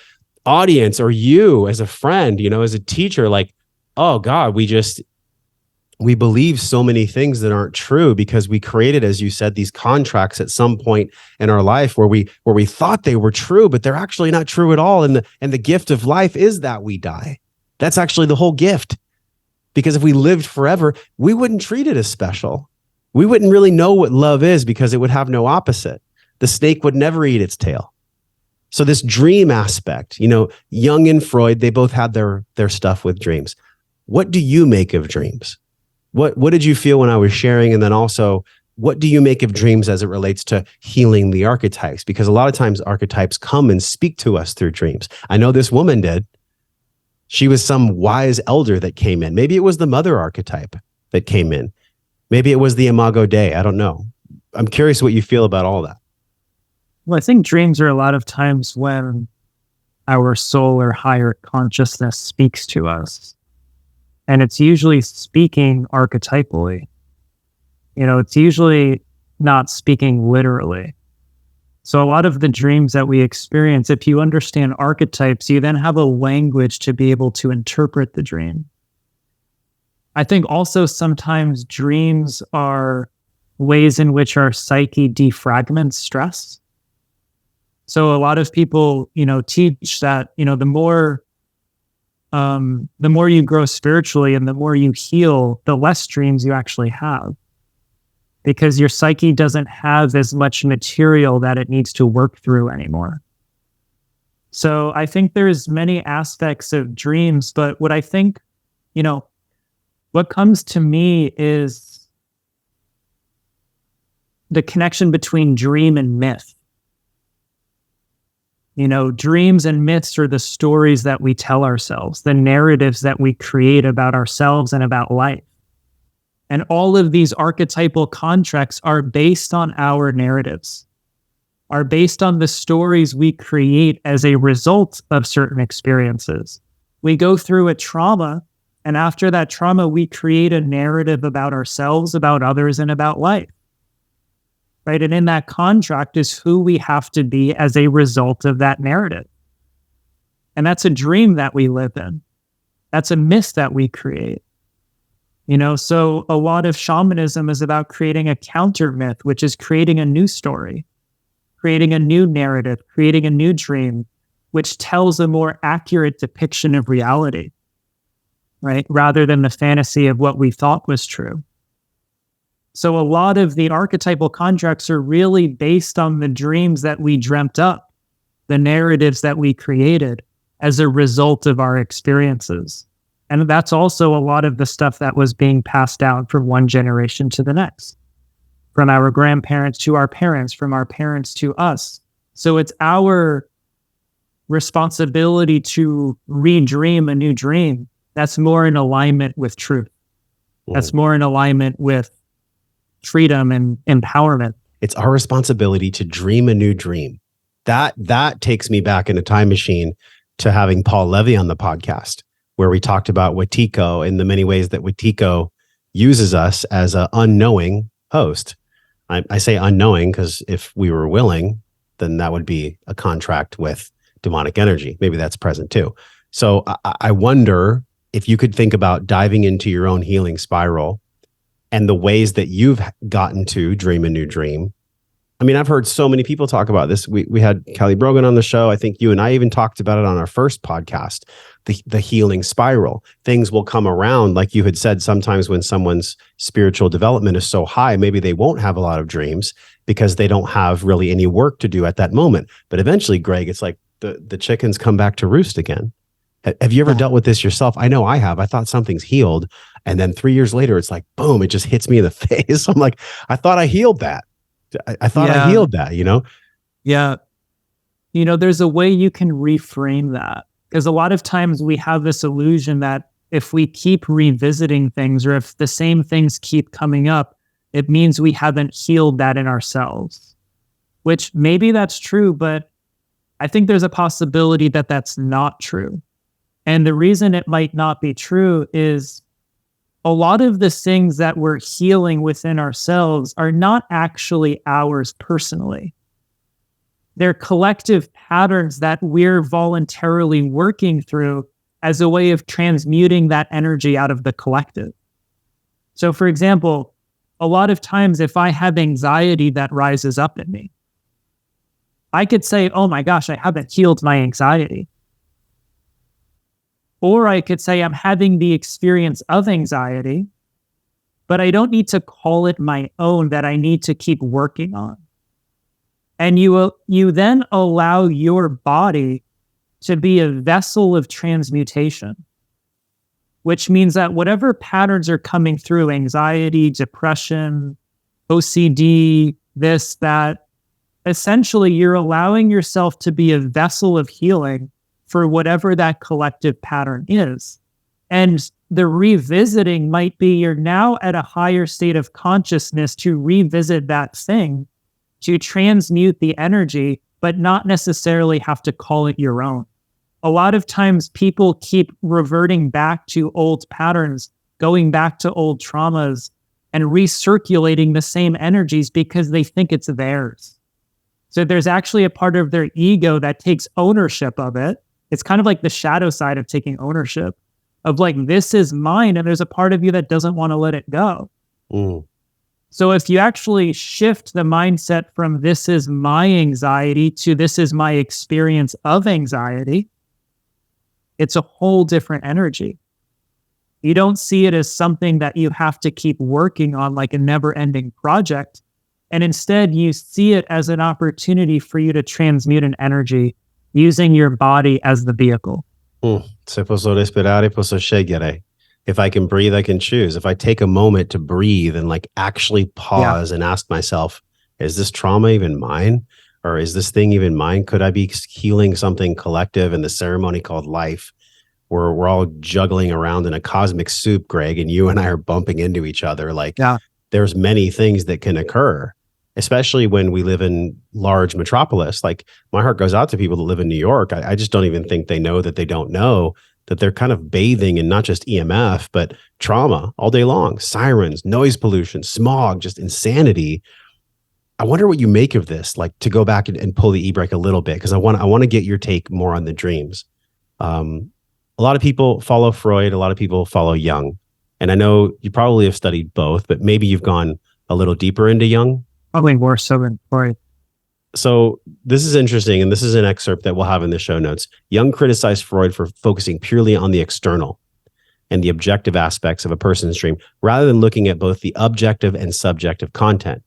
S2: audience, or you as a friend, as a teacher. Like, oh God, we believe so many things that aren't true because we created, as you said, these contracts at some point in our life where we thought they were true, but they're actually not true at all. And the gift of life is that we die. That's actually the whole gift. Because if we lived forever, we wouldn't treat it as special. We wouldn't really know what love is because it would have no opposite. The snake would never eat its tail. So this dream aspect, Jung and Freud, they both had their stuff with dreams. What do you make of dreams? What did you feel when I was sharing? And then also, what do you make of dreams as it relates to healing the archetypes? Because a lot of times archetypes come and speak to us through dreams. I know this woman did. She was some wise elder that came in. Maybe it was the mother archetype that came in. Maybe it was the Imago Dei. I don't know. I'm curious what you feel about all that.
S1: Well, I think dreams are a lot of times when our soul or higher consciousness speaks to us. And it's usually speaking archetypally. It's usually not speaking literally. So a lot of the dreams that we experience, if you understand archetypes, you then have a language to be able to interpret the dream. I think also sometimes dreams are ways in which our psyche defragments stress. So a lot of people, teach that, the more you grow spiritually and the more you heal, the less dreams you actually have, because your psyche doesn't have as much material that it needs to work through anymore. So I think there's many aspects of dreams, but what I think, what comes to me is the connection between dream and myth. Dreams and myths are the stories that we tell ourselves, the narratives that we create about ourselves and about life. And all of these archetypal contracts are based on our narratives, are based on the stories we create as a result of certain experiences. We go through a trauma, and after that trauma, we create a narrative about ourselves, about others, and about life. Right? And in that contract is who we have to be as a result of that narrative. And that's a dream that we live in. That's a myth that we create. So a lot of shamanism is about creating a counter myth, which is creating a new story, creating a new narrative, creating a new dream, which tells a more accurate depiction of reality, right? Rather than the fantasy of what we thought was true. So a lot of the archetypal contracts are really based on the dreams that we dreamt up, the narratives that we created as a result of our experiences. And that's also a lot of the stuff that was being passed down from one generation to the next, from our grandparents to our parents, from our parents to us. So it's our responsibility to redream a new dream that's more in alignment with truth. That's more in alignment with freedom and empowerment.
S2: It's our responsibility to dream a new dream. That takes me back in a time machine to having Paul Levy on the podcast, where we talked about Wetiko and the many ways that Wetiko uses us as an unknowing host. I say unknowing because if we were willing, then that would be a contract with demonic energy. Maybe that's present too. So I wonder if you could think about diving into your own healing spiral and the ways that you've gotten to dream a new dream. I mean, I've heard so many people talk about this. We had Kelly Brogan on the show. I think you and I even talked about it on our first podcast, the healing spiral. Things will come around. Like you had said, sometimes when someone's spiritual development is so high, maybe they won't have a lot of dreams because they don't have really any work to do at that moment. But eventually, Greg, it's like the chickens come back to roost again. Have you ever dealt with this yourself? I know I have. I thought something's healed. And then 3 years later, it's like, boom, it just hits me in the face. I'm like, I thought I healed that. I thought I healed that,
S1: Yeah. There's a way you can reframe that. Because a lot of times we have this illusion that if we keep revisiting things or if the same things keep coming up, it means we haven't healed that in ourselves, which maybe that's true, but I think there's a possibility that that's not true. And the reason it might not be true is a lot of the things that we're healing within ourselves are not actually ours personally. They're collective patterns that we're voluntarily working through as a way of transmuting that energy out of the collective. So, for example, a lot of times if I have anxiety that rises up in me, I could say, oh my gosh, I haven't healed my anxiety. Or I could say I'm having the experience of anxiety, but I don't need to call it my own that I need to keep working on. And you then allow your body to be a vessel of transmutation, which means that whatever patterns are coming through, anxiety, depression, OCD, this, that, essentially you're allowing yourself to be a vessel of healing for whatever that collective pattern is. And the revisiting might be you're now at a higher state of consciousness to revisit that thing, to transmute the energy, but not necessarily have to call it your own. A lot of times people keep reverting back to old patterns, going back to old traumas, and recirculating the same energies because they think it's theirs. So there's actually a part of their ego that takes ownership of it. It's kind of like the shadow side of taking ownership of like, this is mine. And there's a part of you that doesn't want to let it go.
S2: Mm.
S1: So if you actually shift the mindset from this is my anxiety to this is my experience of anxiety, it's a whole different energy. You don't see it as something that you have to keep working on like a never-ending project. And instead, you see it as an opportunity for you to transmute an energy using your body as the vehicle.
S2: Se posso respirare, posso scegliere. If I can breathe, I can choose. If I take a moment to breathe and like actually pause and ask myself, is this trauma even mine? Or is this thing even mine? Could I be healing something collective in the ceremony called life, where we're all juggling around in a cosmic soup, Greg, and you and I are bumping into each other? Like, there's many things that can occur, especially when we live in large metropolis. Like, my heart goes out to people that live in New York. I just don't even think they know that they don't know that they're kind of bathing in not just EMF, but trauma all day long. Sirens, noise pollution, smog, just insanity. I wonder what you make of this, like to go back and pull the e-brake a little bit, because I want to get your take more on the dreams. A lot of people follow Freud. A lot of people follow Jung. And I know you probably have studied both, but maybe you've gone a little deeper into Jung.
S1: Probably more so than Freud.
S2: So this is interesting, and this is an excerpt that we'll have in the show notes. Jung criticized Freud for focusing purely on the external and the objective aspects of a person's dream, rather than looking at both the objective and subjective content.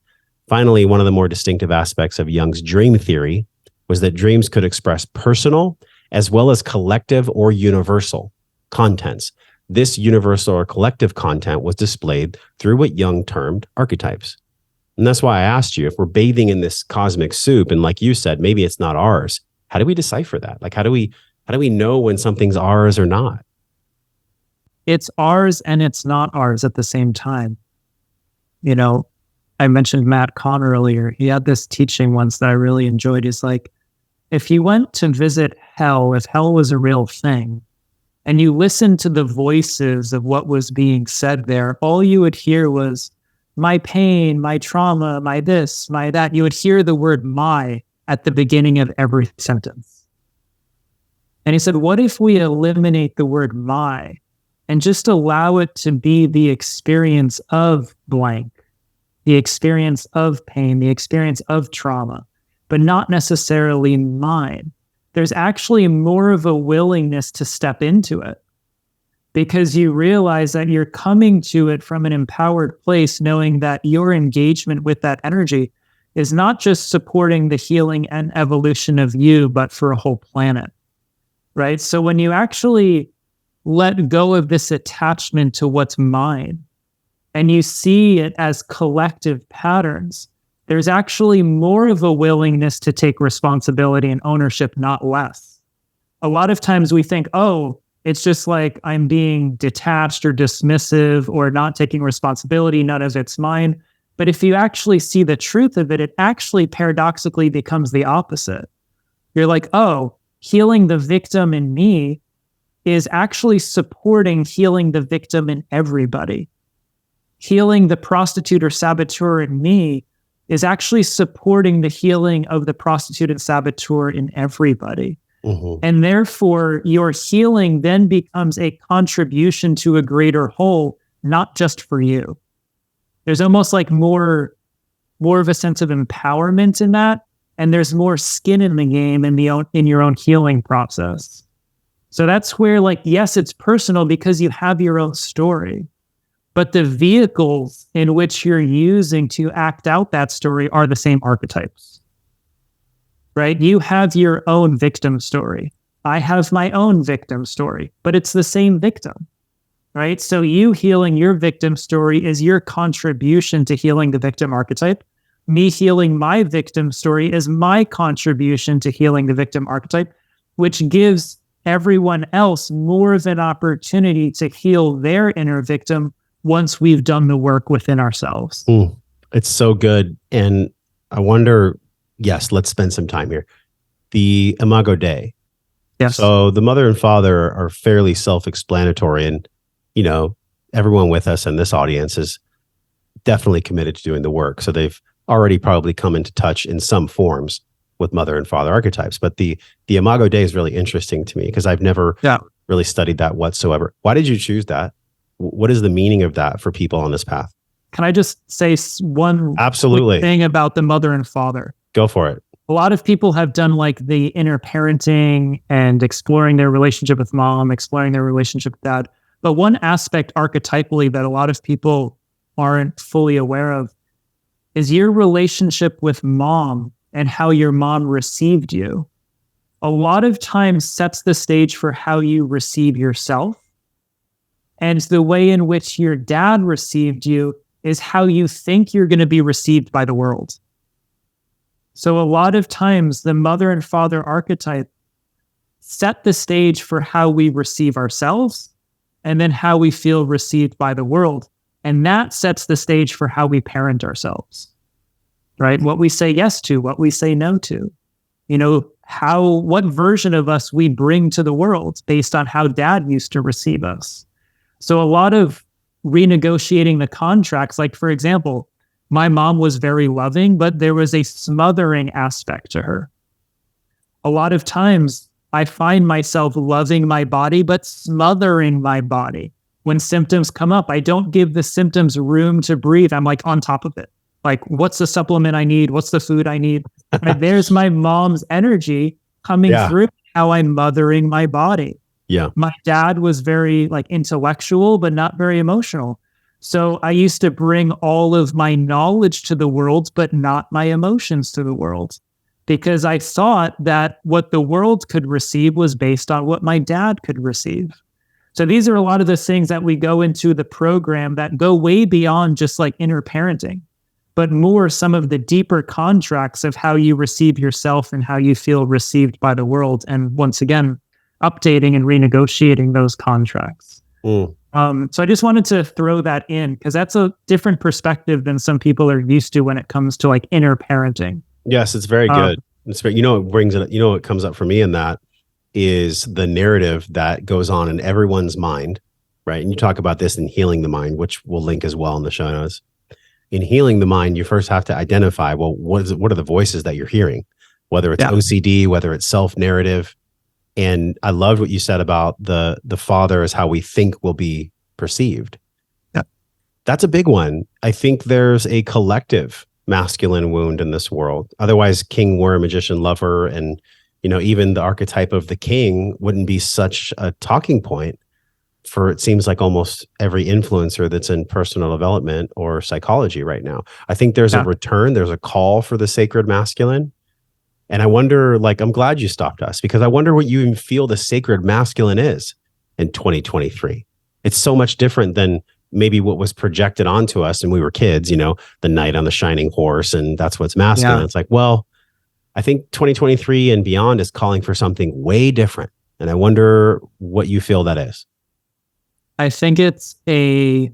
S2: Finally, one of the more distinctive aspects of Jung's dream theory was that dreams could express personal as well as collective or universal contents. This universal or collective content was displayed through what Jung termed archetypes. And that's why I asked you, if we're bathing in this cosmic soup, and like you said, maybe it's not ours, how do we decipher that? Like, how do we know when something's ours or not?
S1: It's ours and it's not ours at the same time. I mentioned Matt Kahn earlier. He had this teaching once that I really enjoyed. He's like, if you went to visit hell, if hell was a real thing, and you listened to the voices of what was being said there, all you would hear was my pain, my trauma, my this, my that. You would hear the word my at the beginning of every sentence. And he said, what if we eliminate the word my and just allow it to be the experience of blank, the experience of pain, the experience of trauma, but not necessarily mine? There's actually more of a willingness to step into it because you realize that you're coming to it from an empowered place, knowing that your engagement with that energy is not just supporting the healing and evolution of you, but for a whole planet, right? So when you actually let go of this attachment to what's mine and you see it as collective patterns, there's actually more of a willingness to take responsibility and ownership, not less. A lot of times we think, oh, it's just like I'm being detached or dismissive or not taking responsibility, none of it's mine. But if you actually see the truth of it, it actually paradoxically becomes the opposite. You're like, oh, healing the victim in me is actually supporting healing the victim in everybody. Healing the prostitute or saboteur in me is actually supporting the healing of the prostitute and saboteur in everybody. Mm-hmm. And therefore, your healing then becomes a contribution to a greater whole, not just for you. There's almost like more of a sense of empowerment in that, and there's more skin in the game in your own healing process. So that's where, like, yes, it's personal because you have your own story. But the vehicles in which you're using to act out that story are the same archetypes, right? You have your own victim story. I have my own victim story, but it's the same victim, right? So you healing your victim story is your contribution to healing the victim archetype. Me healing my victim story is my contribution to healing the victim archetype, which gives everyone else more of an opportunity to heal their inner victim once we've done the work within ourselves.
S2: It's so good. And I wonder, yes, let's spend some time here. The Imago Dei.
S1: Yes.
S2: So the mother and father are fairly self-explanatory, and, you know, everyone with us in this audience is definitely committed to doing the work. So they've already probably come into touch in some forms with mother and father archetypes. But the Imago Dei is really interesting to me because I've never really studied that whatsoever. Why did you choose that? What is the meaning of that for people on this path?
S1: Can I just say one
S2: Absolutely
S1: thing about the mother and father?
S2: Go for it.
S1: A lot of people have done like the inner parenting and exploring their relationship with mom, exploring their relationship with dad. But one aspect archetypally that a lot of people aren't fully aware of is your relationship with mom and how your mom received you. A lot of times sets the stage for how you receive yourself. And the way in which your dad received you is how you think you're going to be received by the world. So a lot of times the mother and father archetype set the stage for how we receive ourselves and then how we feel received by the world. And that sets the stage for how we parent ourselves, right? What we say yes to, what we say no to, what version of us we bring to the world based on how dad used to receive us. So a lot of renegotiating the contracts, like for example, my mom was very loving, but there was a smothering aspect to her. A lot of times I find myself loving my body, but smothering my body. When symptoms come up, I don't give the symptoms room to breathe. I'm like on top of it. Like, what's the supplement I need? What's the food I need? Right? There's my mom's energy coming through how I'm mothering my body.
S2: Yeah.
S1: My dad was very like intellectual, but not very emotional. So I used to bring all of my knowledge to the world, but not my emotions to the world, because I thought that what the world could receive was based on what my dad could receive. So these are a lot of the things that we go into the program that go way beyond just like inner parenting, but more some of the deeper contracts of how you receive yourself and how you feel received by the world. And once again, updating and renegotiating those contracts. So I just wanted to throw that in because that's a different perspective than some people are used to when it comes to like inner parenting.
S2: Yes, it's very good. It's very, what brings it, what comes up for me in that is the narrative that goes on in everyone's mind, right? And you talk about this in Healing the Mind, which we'll link as well in the show notes. In Healing the Mind, you first have to identify, well, what are the voices that you're hearing, whether it's OCD, whether it's self-narrative. And I loved what you said about the father is how we think will be perceived.
S1: Yeah.
S2: That's a big one. I think there's a collective masculine wound in this world. Otherwise, king, warrior, magician, lover, and even the archetype of the king wouldn't be such a talking point for, it seems like, almost every influencer that's in personal development or psychology right now. I think there's a return, there's a call for the sacred masculine. And I wonder, like, I'm glad you stopped us, because I wonder what you even feel the sacred masculine is in 2023. It's so much different than maybe what was projected onto us when we were kids, the knight on the shining horse, and that's what's masculine. It's like, well, I think 2023 and beyond is calling for something way different. And I wonder what you feel that is.
S1: I think it's the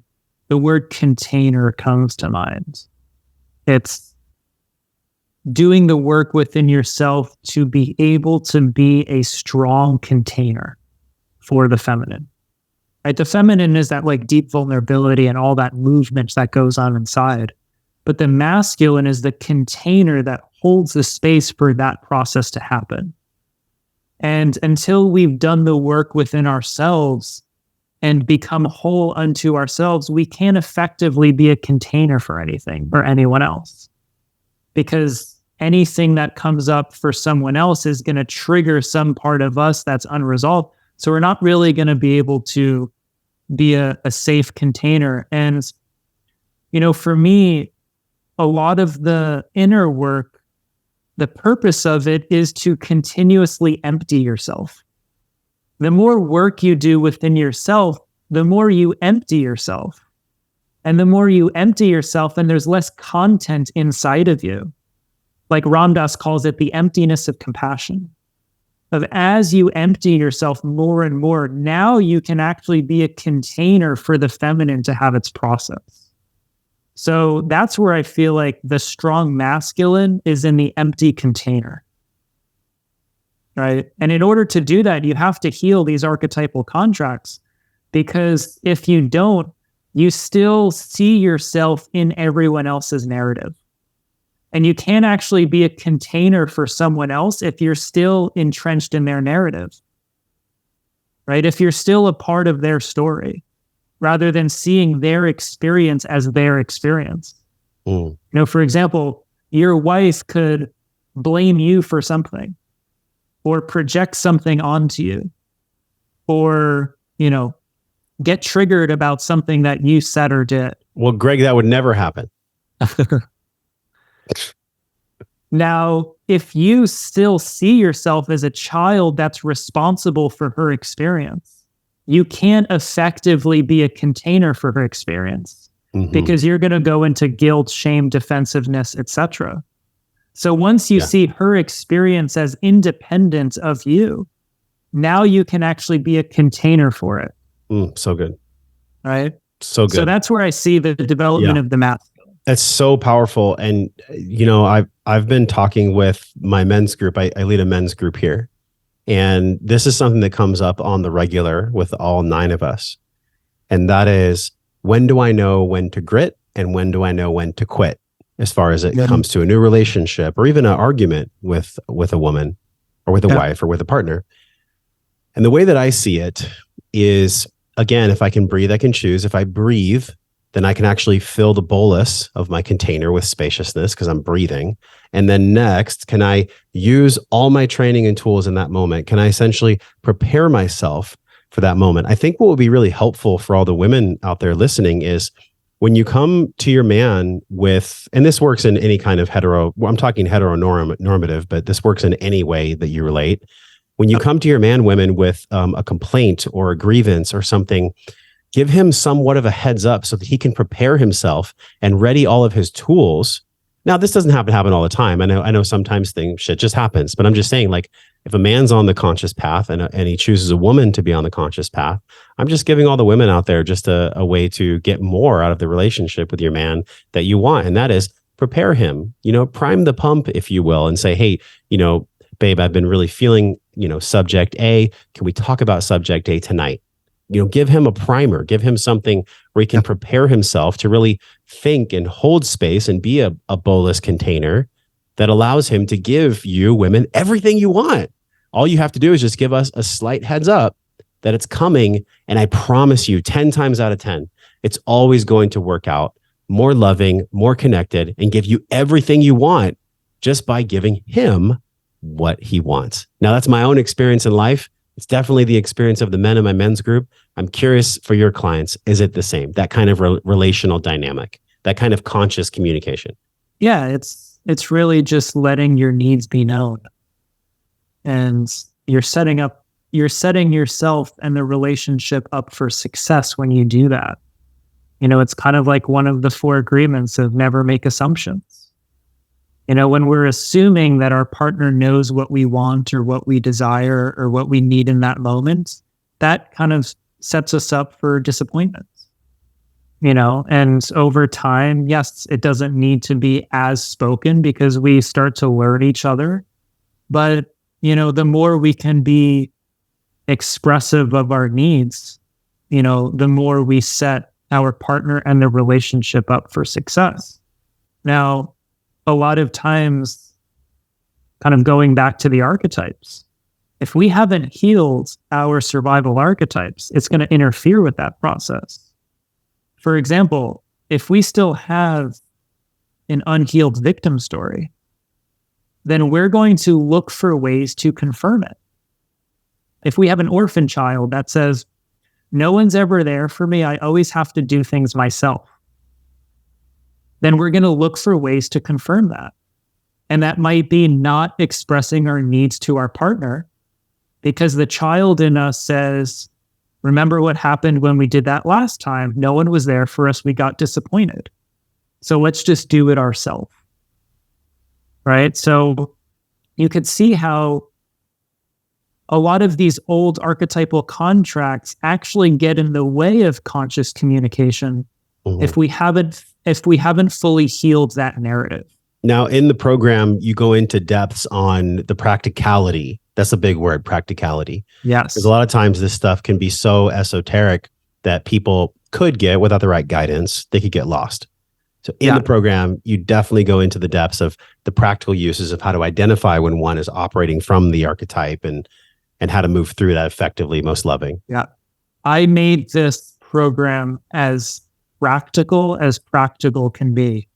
S1: word container comes to mind. It's doing the work within yourself to be able to be a strong container for the feminine. Right? The feminine is that like deep vulnerability and all that movement that goes on inside. But the masculine is the container that holds the space for that process to happen. And until we've done the work within ourselves and become whole unto ourselves, we can't effectively be a container for anything or anyone else. Because anything that comes up for someone else is going to trigger some part of us that's unresolved. So we're not really going to be able to be a safe container. And, for me, a lot of the inner work, the purpose of it is to continuously empty yourself. The more work you do within yourself, the more you empty yourself. And the more you empty yourself, and there's less content inside of you. Like Ram Dass calls it the emptiness of compassion. Of as you empty yourself more and more, now you can actually be a container for the feminine to have its process. So that's where I feel like the strong masculine is in the empty container. Right? And in order to do that, you have to heal these archetypal contracts, because if you don't, you still see yourself in everyone else's narrative. And you can't actually be a container for someone else if you're still entrenched in their narrative, right? If you're still a part of their story, rather than seeing their experience as their experience. For example, your wife could blame you for something, or project something onto you, or, get triggered about something that you said or did.
S2: Well, Greg, that would never happen.
S1: Now, if you still see yourself as a child that's responsible for her experience, you can't effectively be a container for her experience, because you're going to go into guilt, shame, defensiveness, etc. So once you see her experience as independent of you, now you can actually be a container for it.
S2: So good.
S1: Right?
S2: So good.
S1: So that's where I see the development of the masculine.
S2: That's so powerful. And, I've been talking with my men's group. I lead a men's group here. And this is something that comes up on the regular with all 9 of us. And that is, when do I know when to grit and when do I know when to quit, as far as it comes to a new relationship or even an argument with a woman or with a wife or with a partner. And the way that I see it is, again, if I can breathe, I can choose. If I breathe, then I can actually fill the bolus of my container with spaciousness because I'm breathing. And then next, can I use all my training and tools in that moment? Can I essentially prepare myself for that moment? I think what would be really helpful for all the women out there listening is when you come to your man with, and this works in any kind of I'm talking heteronormative, but this works in any way that you relate. When you come to your man, women, with a complaint or a grievance or something, give him somewhat of a heads up so that he can prepare himself and ready all of his tools Now, this doesn't happen all the time. I know sometimes shit just happens, but I'm just saying, like, if a man's on the conscious path and he chooses a woman to be on the conscious path, I'm just giving all the women out there just a way to get more out of the relationship with your man that you want. And that is prepare him, prime the pump, if you will, and say, hey, babe, I've been really feeling, subject A. Can we talk about subject A tonight? Give him a primer, give him something where he can prepare himself to really think and hold space and be a bolus container that allows him to give you women everything you want. All you have to do is just give us a slight heads up that it's coming. And I promise you 10 times out of 10, it's always going to work out more loving, more connected, and give you everything you want just by giving him what he wants. Now, that's my own experience in life. It's definitely the experience of the men in my men's group. I'm curious for your clients, is it the same? That kind of relational dynamic, that kind of conscious communication?
S1: Yeah, it's really just letting your needs be known. And you're setting yourself and the relationship up for success when you do that. It's kind of like one of the 4 agreements of never make assumptions. When we're assuming that our partner knows what we want or what we desire or what we need in that moment, that kind of sets us up for disappointments. And over time, yes, it doesn't need to be as spoken because we start to learn each other. But, the more we can be expressive of our needs, the more we set our partner and the relationship up for success. Now, a lot of times, kind of going back to the archetypes, if we haven't healed our survival archetypes, it's going to interfere with that process. For example, if we still have an unhealed victim story, then we're going to look for ways to confirm it. If we have an orphan child that says, no one's ever there for me, I always have to do things myself, then we're going to look for ways to confirm that. And that might be not expressing our needs to our partner because the child in us says, remember what happened when we did that last time? No one was there for us. We got disappointed. So let's just do it ourselves. Right? So you could see how a lot of these old archetypal contracts actually get in the way of conscious communication if we haven't fully healed that narrative.
S2: Now, in the program, you go into depths on the practicality. That's a big word, practicality.
S1: Yes.
S2: Because a lot of times this stuff can be so esoteric that people could get, without the right guidance, they could get lost. So in the program, you definitely go into the depths of the practical uses of how to identify when one is operating from the archetype and how to move through that effectively, most loving.
S1: Yeah. I made this program as practical can be.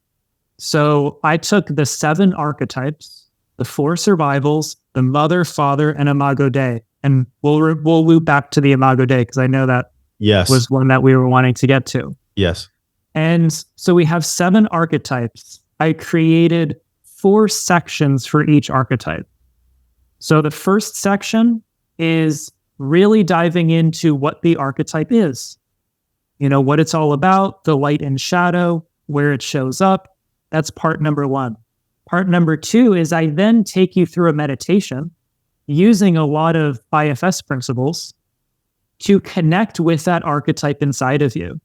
S1: So I took the 7 archetypes, the 4 survivals, the mother, father, and Imago Dei. And we'll loop back to the Imago Dei because I know that was one that we were wanting to get to.
S2: Yes.
S1: And so we have 7 archetypes. I created 4 sections for each archetype. So the first section is really diving into what the archetype is. What it's all about, the light and shadow, where it shows up. That's part number 1. Part number 2 is I then take you through a meditation using a lot of IFS principles to connect with that archetype inside of you,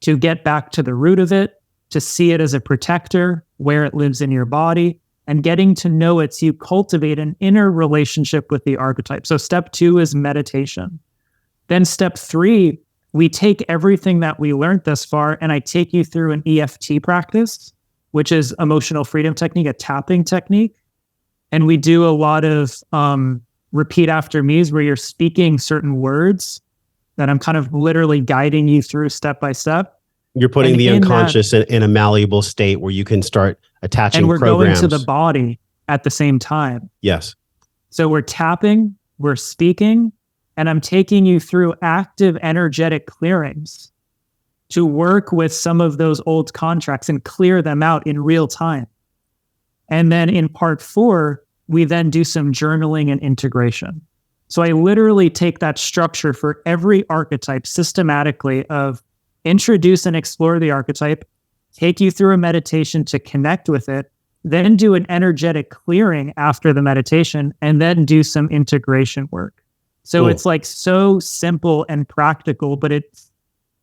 S1: to get back to the root of it, to see it as a protector, where it lives in your body, and getting to know it so you cultivate an inner relationship with the archetype. So step 2 is meditation. Then step 3, we take everything that we learned thus far and I take you through an EFT practice, which is emotional freedom technique, a tapping technique. And we do a lot of repeat after me's where you're speaking certain words that I'm kind of literally guiding you through step by step.
S2: You're putting the unconscious in a malleable state where you can start attaching
S1: and we're
S2: programs.
S1: Going to the body at the same time.
S2: Yes.
S1: So we're tapping, we're speaking, and I'm taking you through active energetic clearings to work with some of those old contracts and clear them out in real time. And then in part 4, we then do some journaling and integration. So I literally take that structure for every archetype systematically of introduce and explore the archetype, take you through a meditation to connect with it, then do an energetic clearing after the meditation, and then do some integration work. So it's like so simple and practical, but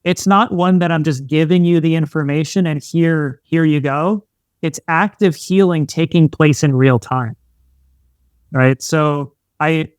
S1: it's not one that I'm just giving you the information and here you go. It's active healing taking place in real time. Right. So I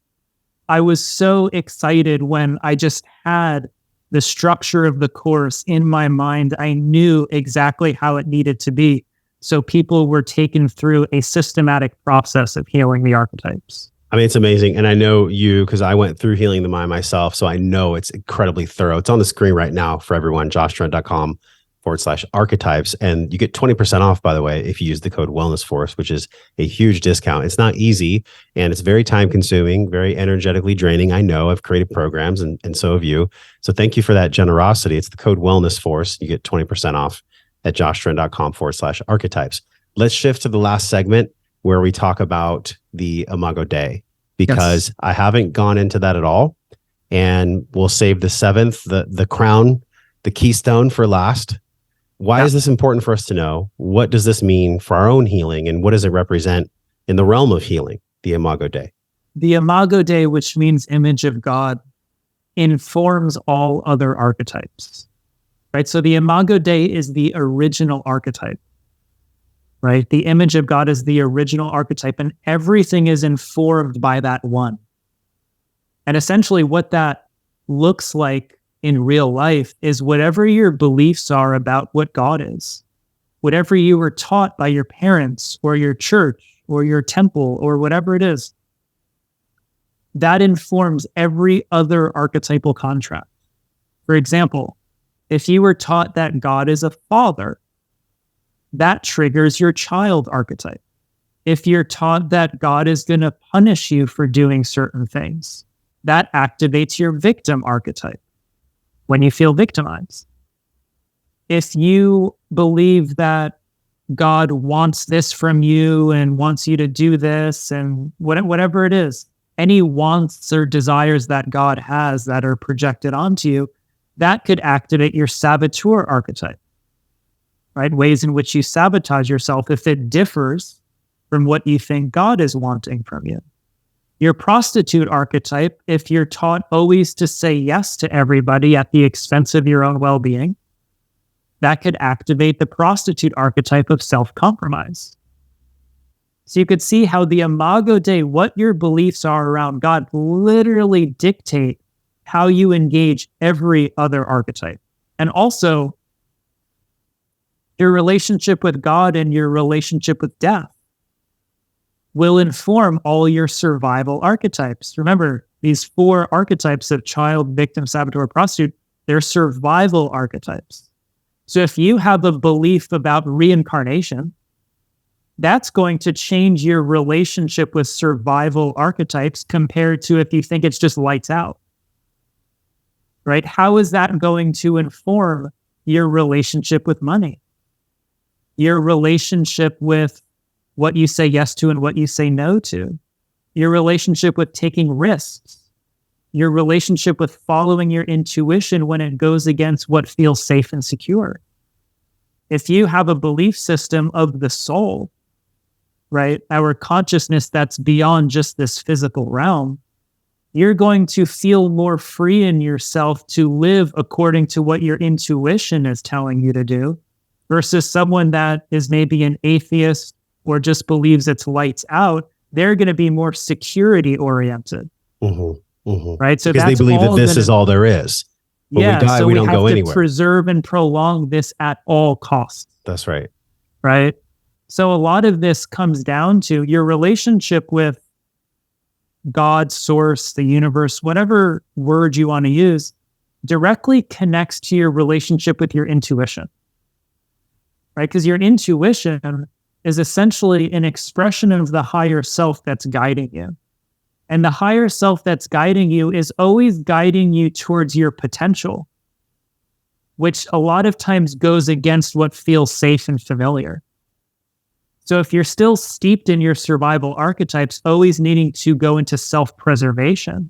S1: was so excited when I just had the structure of the course in my mind. I knew exactly how it needed to be. So people were taken through a systematic process of healing the archetypes.
S2: I mean, it's amazing. And I know you, because I went through Healing the Mind myself. So I know it's incredibly thorough. It's on the screen right now for everyone, joshtrent.com/archetypes. And you get 20% off, by the way, if you use the code Wellness Force, which is a huge discount. It's not easy and it's very time consuming, very energetically draining. I know I've created programs and so have you. So thank you for that generosity. It's the code Wellness Force. You get 20% off at joshtrent.com/archetypes. Let's shift to the last segment where we talk about the Imago Day, because yes, I haven't gone into that at all. And we'll save the seventh, the crown, the keystone for last. Why is this important for us to know? What does this mean for our own healing? And what does it represent in the realm of healing, the Imago Day?
S1: The Imago Day, which means image of God, informs all other archetypes, right? So the Imago Day is the original archetype. Right? The image of God is the original archetype, and everything is informed by that one. And essentially what that looks like in real life is whatever your beliefs are about what God is, whatever you were taught by your parents or your church or your temple or whatever it is, that informs every other archetypal contract. For example, if you were taught that God is a father, that triggers your child archetype. If you're taught that God is going to punish you for doing certain things, that activates your victim archetype when you feel victimized. If you believe that God wants this from you and wants you to do this and whatever it is, any wants or desires that God has that are projected onto you, that could activate your saboteur archetype. Right? Ways in which you sabotage yourself if it differs from what you think God is wanting from you. Your prostitute archetype, if you're taught always to say yes to everybody at the expense of your own well-being, that could activate the prostitute archetype of self-compromise. So you could see how the Imago Day, what your beliefs are around God, literally dictate how you engage every other archetype. And also, your relationship with God and your relationship with death will inform all your survival archetypes. Remember, these 4 archetypes of child, victim, saboteur, prostitute, they're survival archetypes. So if you have a belief about reincarnation, that's going to change your relationship with survival archetypes compared to if you think it's just lights out. Right? How is that going to inform your relationship with money? Your relationship with what you say yes to and what you say no to, your relationship with taking risks, your relationship with following your intuition when it goes against what feels safe and secure. If you have a belief system of the soul, right, our consciousness that's beyond just this physical realm, you're going to feel more free in yourself to live according to what your intuition is telling you to do, versus someone that is maybe an atheist or just believes it's lights out. They're going to be more security oriented. Right? So
S2: because they believe that this is all there is. When we die, we don't go anywhere. We have to
S1: preserve and prolong this at all costs.
S2: That's right.
S1: Right? So a lot of this comes down to your relationship with God, source, the universe, whatever word you want to use, directly connects to your relationship with your intuition. Right? Because your intuition is essentially an expression of the higher self that's guiding you. And the higher self that's guiding you is always guiding you towards your potential, which a lot of times goes against what feels safe and familiar. So if you're still steeped in your survival archetypes, always needing to go into self-preservation,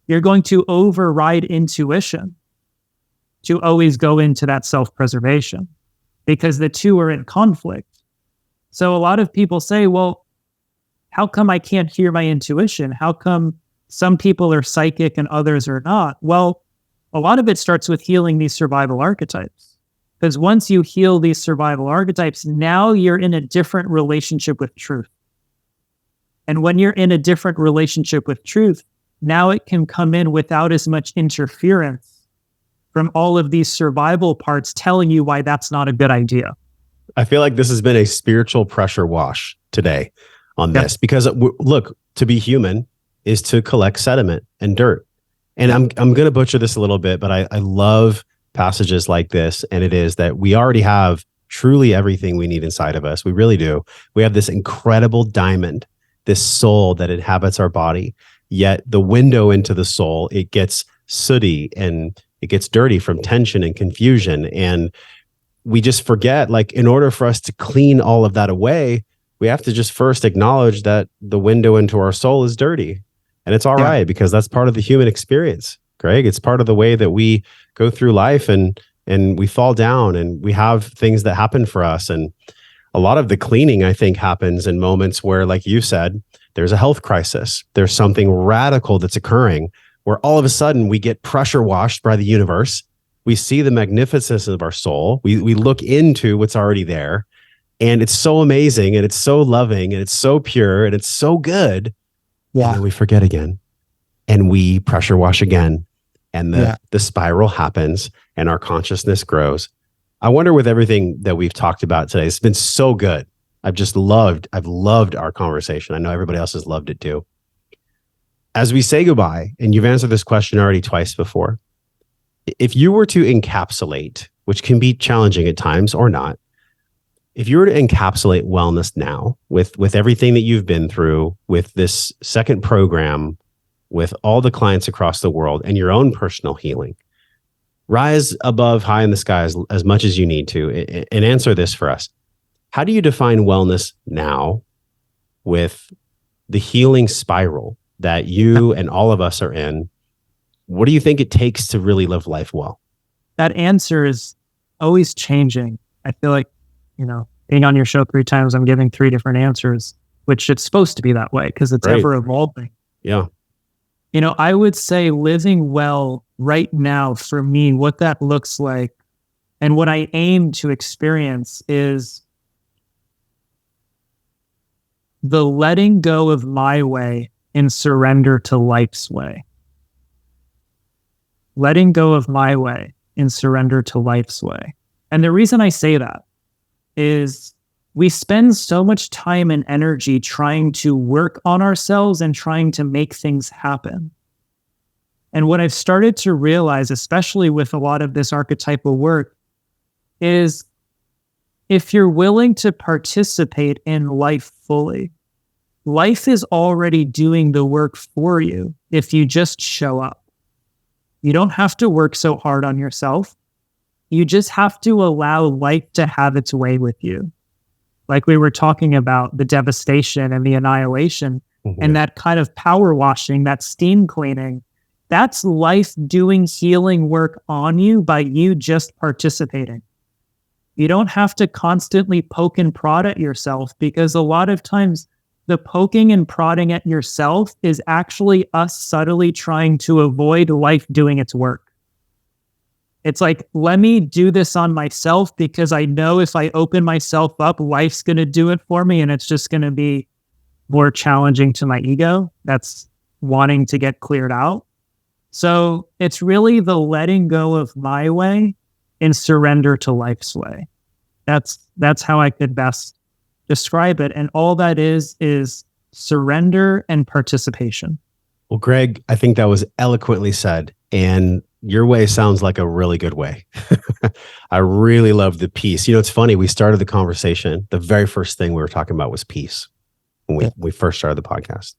S1: you're going to override intuition to always go into that self-preservation. because the two are in conflict. So a lot of people say, well, how come I can't hear my intuition? How come some people are psychic and others are not? Well, a lot of it starts with healing these survival archetypes. Because once you heal these survival archetypes, now you're in a different relationship with truth. And when you're in a different relationship with truth, now it can come in without as much interference from all of these survival parts telling you why that's not a good idea.
S2: I feel like this has been a spiritual pressure wash today on this, because look, to be human is to collect sediment and dirt. And I'm going to butcher this a little bit, but I love passages like this. And it is that we already have truly everything we need inside of us. We really do. We have this incredible diamond, this soul that inhabits our body. Yet the window into the soul, it gets sooty and it gets dirty from tension and confusion. And we just forget, like, in order for us to clean all of that away, we have to just first acknowledge that the window into our soul is dirty. And it's all right, because that's part of the human experience, Greg. It's part of the way that we go through life, and we fall down and we have things that happen for us. And a lot of the cleaning, I think, happens in moments where, like you said, there's a health crisis. There's something radical that's occurring where all of a sudden we get pressure washed by the universe. We see the magnificence of our soul. We look into what's already there, and it's so amazing, and it's so loving, and it's so pure, and it's so good. And then we forget again, and we pressure wash again, and the spiral happens, and our consciousness grows. I wonder, with everything that we've talked about today, it's been so good. I've loved our conversation. I know everybody else has loved it too. As we say goodbye, and you've answered this question already twice before, if you were to encapsulate, which can be challenging at times or not, if you were to encapsulate wellness now with everything that you've been through, with this second program, with all the clients across the world, and your own personal healing, rise above high in the sky as much as you need to, and answer this for us. How do you define wellness now with the healing spiral that you and all of us are in? What do you think it takes to really live life well?
S1: That answer is always changing. I feel like, being on your show 3 times, I'm giving 3 different answers, which it's supposed to be that way because it's ever evolving.
S2: Yeah.
S1: I would say living well right now for me, what that looks like and what I aim to experience is the letting go of my way and surrender to life's way. Letting go of my way and surrender to life's way. And the reason I say that is we spend so much time and energy trying to work on ourselves and trying to make things happen. And what I've started to realize, especially with a lot of this archetypal work, is if you're willing to participate in life fully, life is already doing the work for you if you just show up. You don't have to work so hard on yourself. You just have to allow life to have its way with you. Like we were talking about the devastation and the annihilation and that kind of power washing, that steam cleaning. That's life doing healing work on you by you just participating. You don't have to constantly poke and prod at yourself, because a lot of times the poking and prodding at yourself is actually us subtly trying to avoid life doing its work. It's like, let me do this on myself because I know if I open myself up, life's going to do it for me, and it's just going to be more challenging to my ego that's wanting to get cleared out. So it's really the letting go of my way and surrender to life's way. That's how I could best describe it. And all that is surrender and participation.
S2: Well, Greg, I think that was eloquently said. And your way sounds like a really good way. I really love the peace. It's funny. We started the conversation. The very first thing we were talking about was peace when we first started the podcast.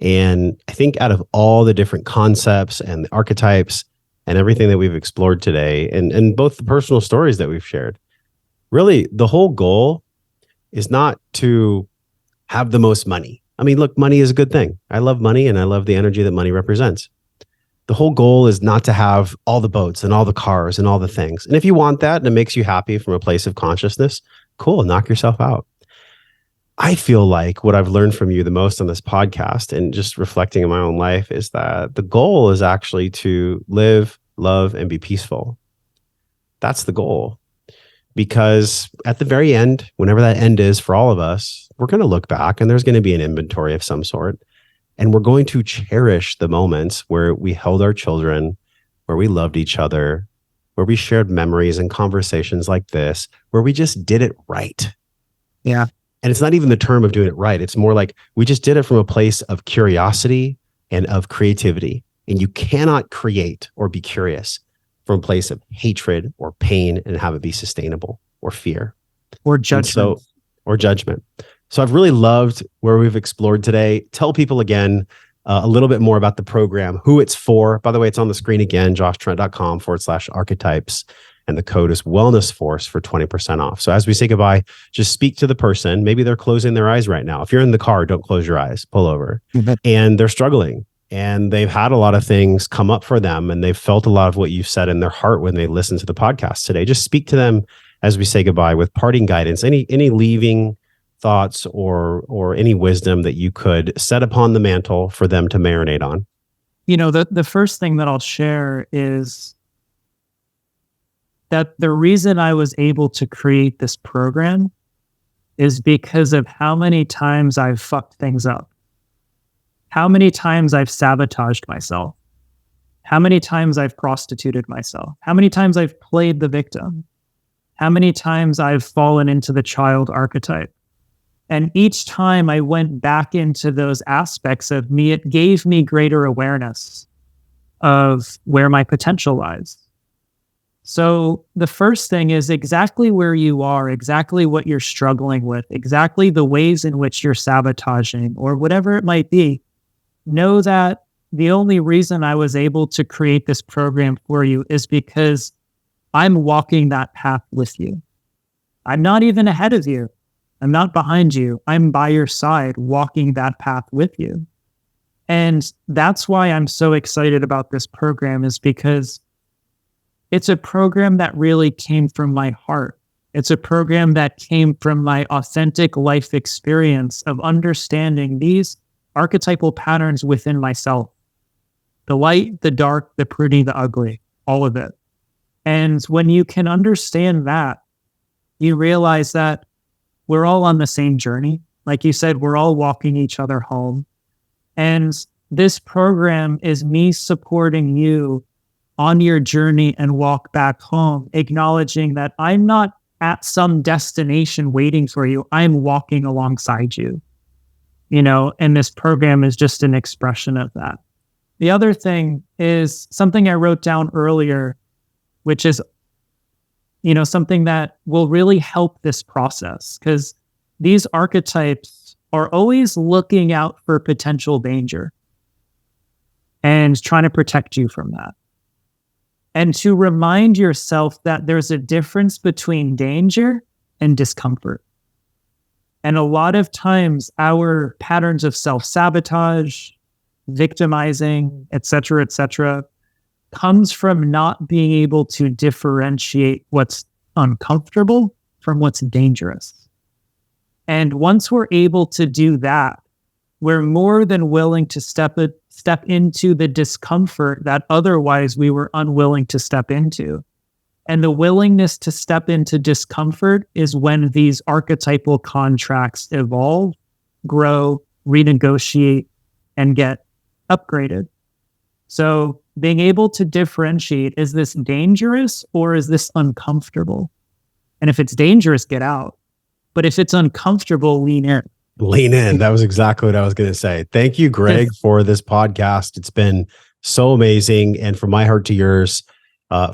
S2: And I think out of all the different concepts and the archetypes and everything that we've explored today, and both the personal stories that we've shared, really the whole goal is not to have the most money. I mean, look, money is a good thing. I love money and I love the energy that money represents. The whole goal is not to have all the boats and all the cars and all the things. And if you want that and it makes you happy from a place of consciousness, cool, knock yourself out. I feel like what I've learned from you the most on this podcast and just reflecting in my own life is that the goal is actually to live, love, and be peaceful. That's the goal. Because at the very end, whenever that end is for all of us, we're going to look back and there's going to be an inventory of some sort. And we're going to cherish the moments where we held our children, where we loved each other, where we shared memories and conversations like this, where we just did it right.
S1: Yeah.
S2: And it's not even the term of doing it right. It's more like we just did it from a place of curiosity and of creativity. And you cannot create or be curious from a place of hatred or pain and have it be sustainable or fear.
S1: Or judgment.
S2: Or judgment. So I've really loved where we've explored today. Tell people again a little bit more about the program, who it's for. By the way, it's on the screen again, joshtrent.com/archetypes. And the code is Wellness Force for 20% off. So as we say goodbye, just speak to the person. Maybe they're closing their eyes right now. If you're in the car, don't close your eyes, pull over. And they're struggling. And they've had a lot of things come up for them. And they've felt a lot of what you've said in their heart when they listen to the podcast today. Just speak to them as we say goodbye with parting guidance. Any leaving thoughts or any wisdom that you could set upon the mantle for them to marinate on?
S1: The first thing that I'll share is that the reason I was able to create this program is because of how many times I've fucked things up, how many times I've sabotaged myself, how many times I've prostituted myself, how many times I've played the victim, how many times I've fallen into the child archetype. And each time I went back into those aspects of me, it gave me greater awareness of where my potential lies. So the first thing is exactly where you are, exactly what you're struggling with, exactly the ways in which you're sabotaging or whatever it might be. Know that the only reason I was able to create this program for you is because I'm walking that path with you. I'm not even ahead of you. I'm not behind you. I'm by your side, walking that path with you. And that's why I'm so excited about this program, is because it's a program that really came from my heart. It's a program that came from my authentic life experience of understanding these archetypal patterns within myself. The light, the dark, the pretty, the ugly, all of it. And when you can understand that, you realize that we're all on the same journey. Like you said, we're all walking each other home. And this program is me supporting you on your journey and walk back home, acknowledging that I'm not at some destination waiting for you. I'm walking alongside you, and this program is just an expression of that. The other thing is something I wrote down earlier, which is something that will really help this process, because these archetypes are always looking out for potential danger and trying to protect you from that. And to remind yourself that there's a difference between danger and discomfort. And a lot of times our patterns of self-sabotage, victimizing, et cetera, comes from not being able to differentiate what's uncomfortable from what's dangerous. And once we're able to do that, we're more than willing to step into the discomfort that otherwise we were unwilling to step into. And the willingness to step into discomfort is when these archetypal contracts evolve, grow, renegotiate, and get upgraded. So being able to differentiate, is this dangerous or is this uncomfortable? And if it's dangerous, get out. But if it's uncomfortable, lean in.
S2: Lean in. That was exactly what I was going to say. Thank you, Greg, for this podcast. It's been so amazing. And from my heart to yours,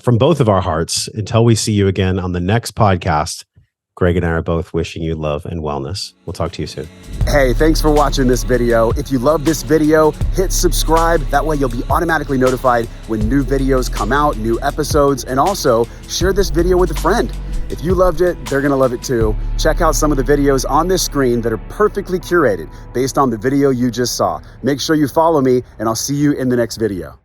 S2: from both of our hearts, until we see you again on the next podcast, Greg and I are both wishing you love and wellness. We'll talk to you soon.
S3: Hey, thanks for watching this video. If you love this video, hit subscribe. That way you'll be automatically notified when new videos come out, new episodes, and also share this video with a friend. If you loved it, they're gonna love it too. Check out some of the videos on this screen that are perfectly curated based on the video you just saw. Make sure you follow me, and I'll see you in the next video.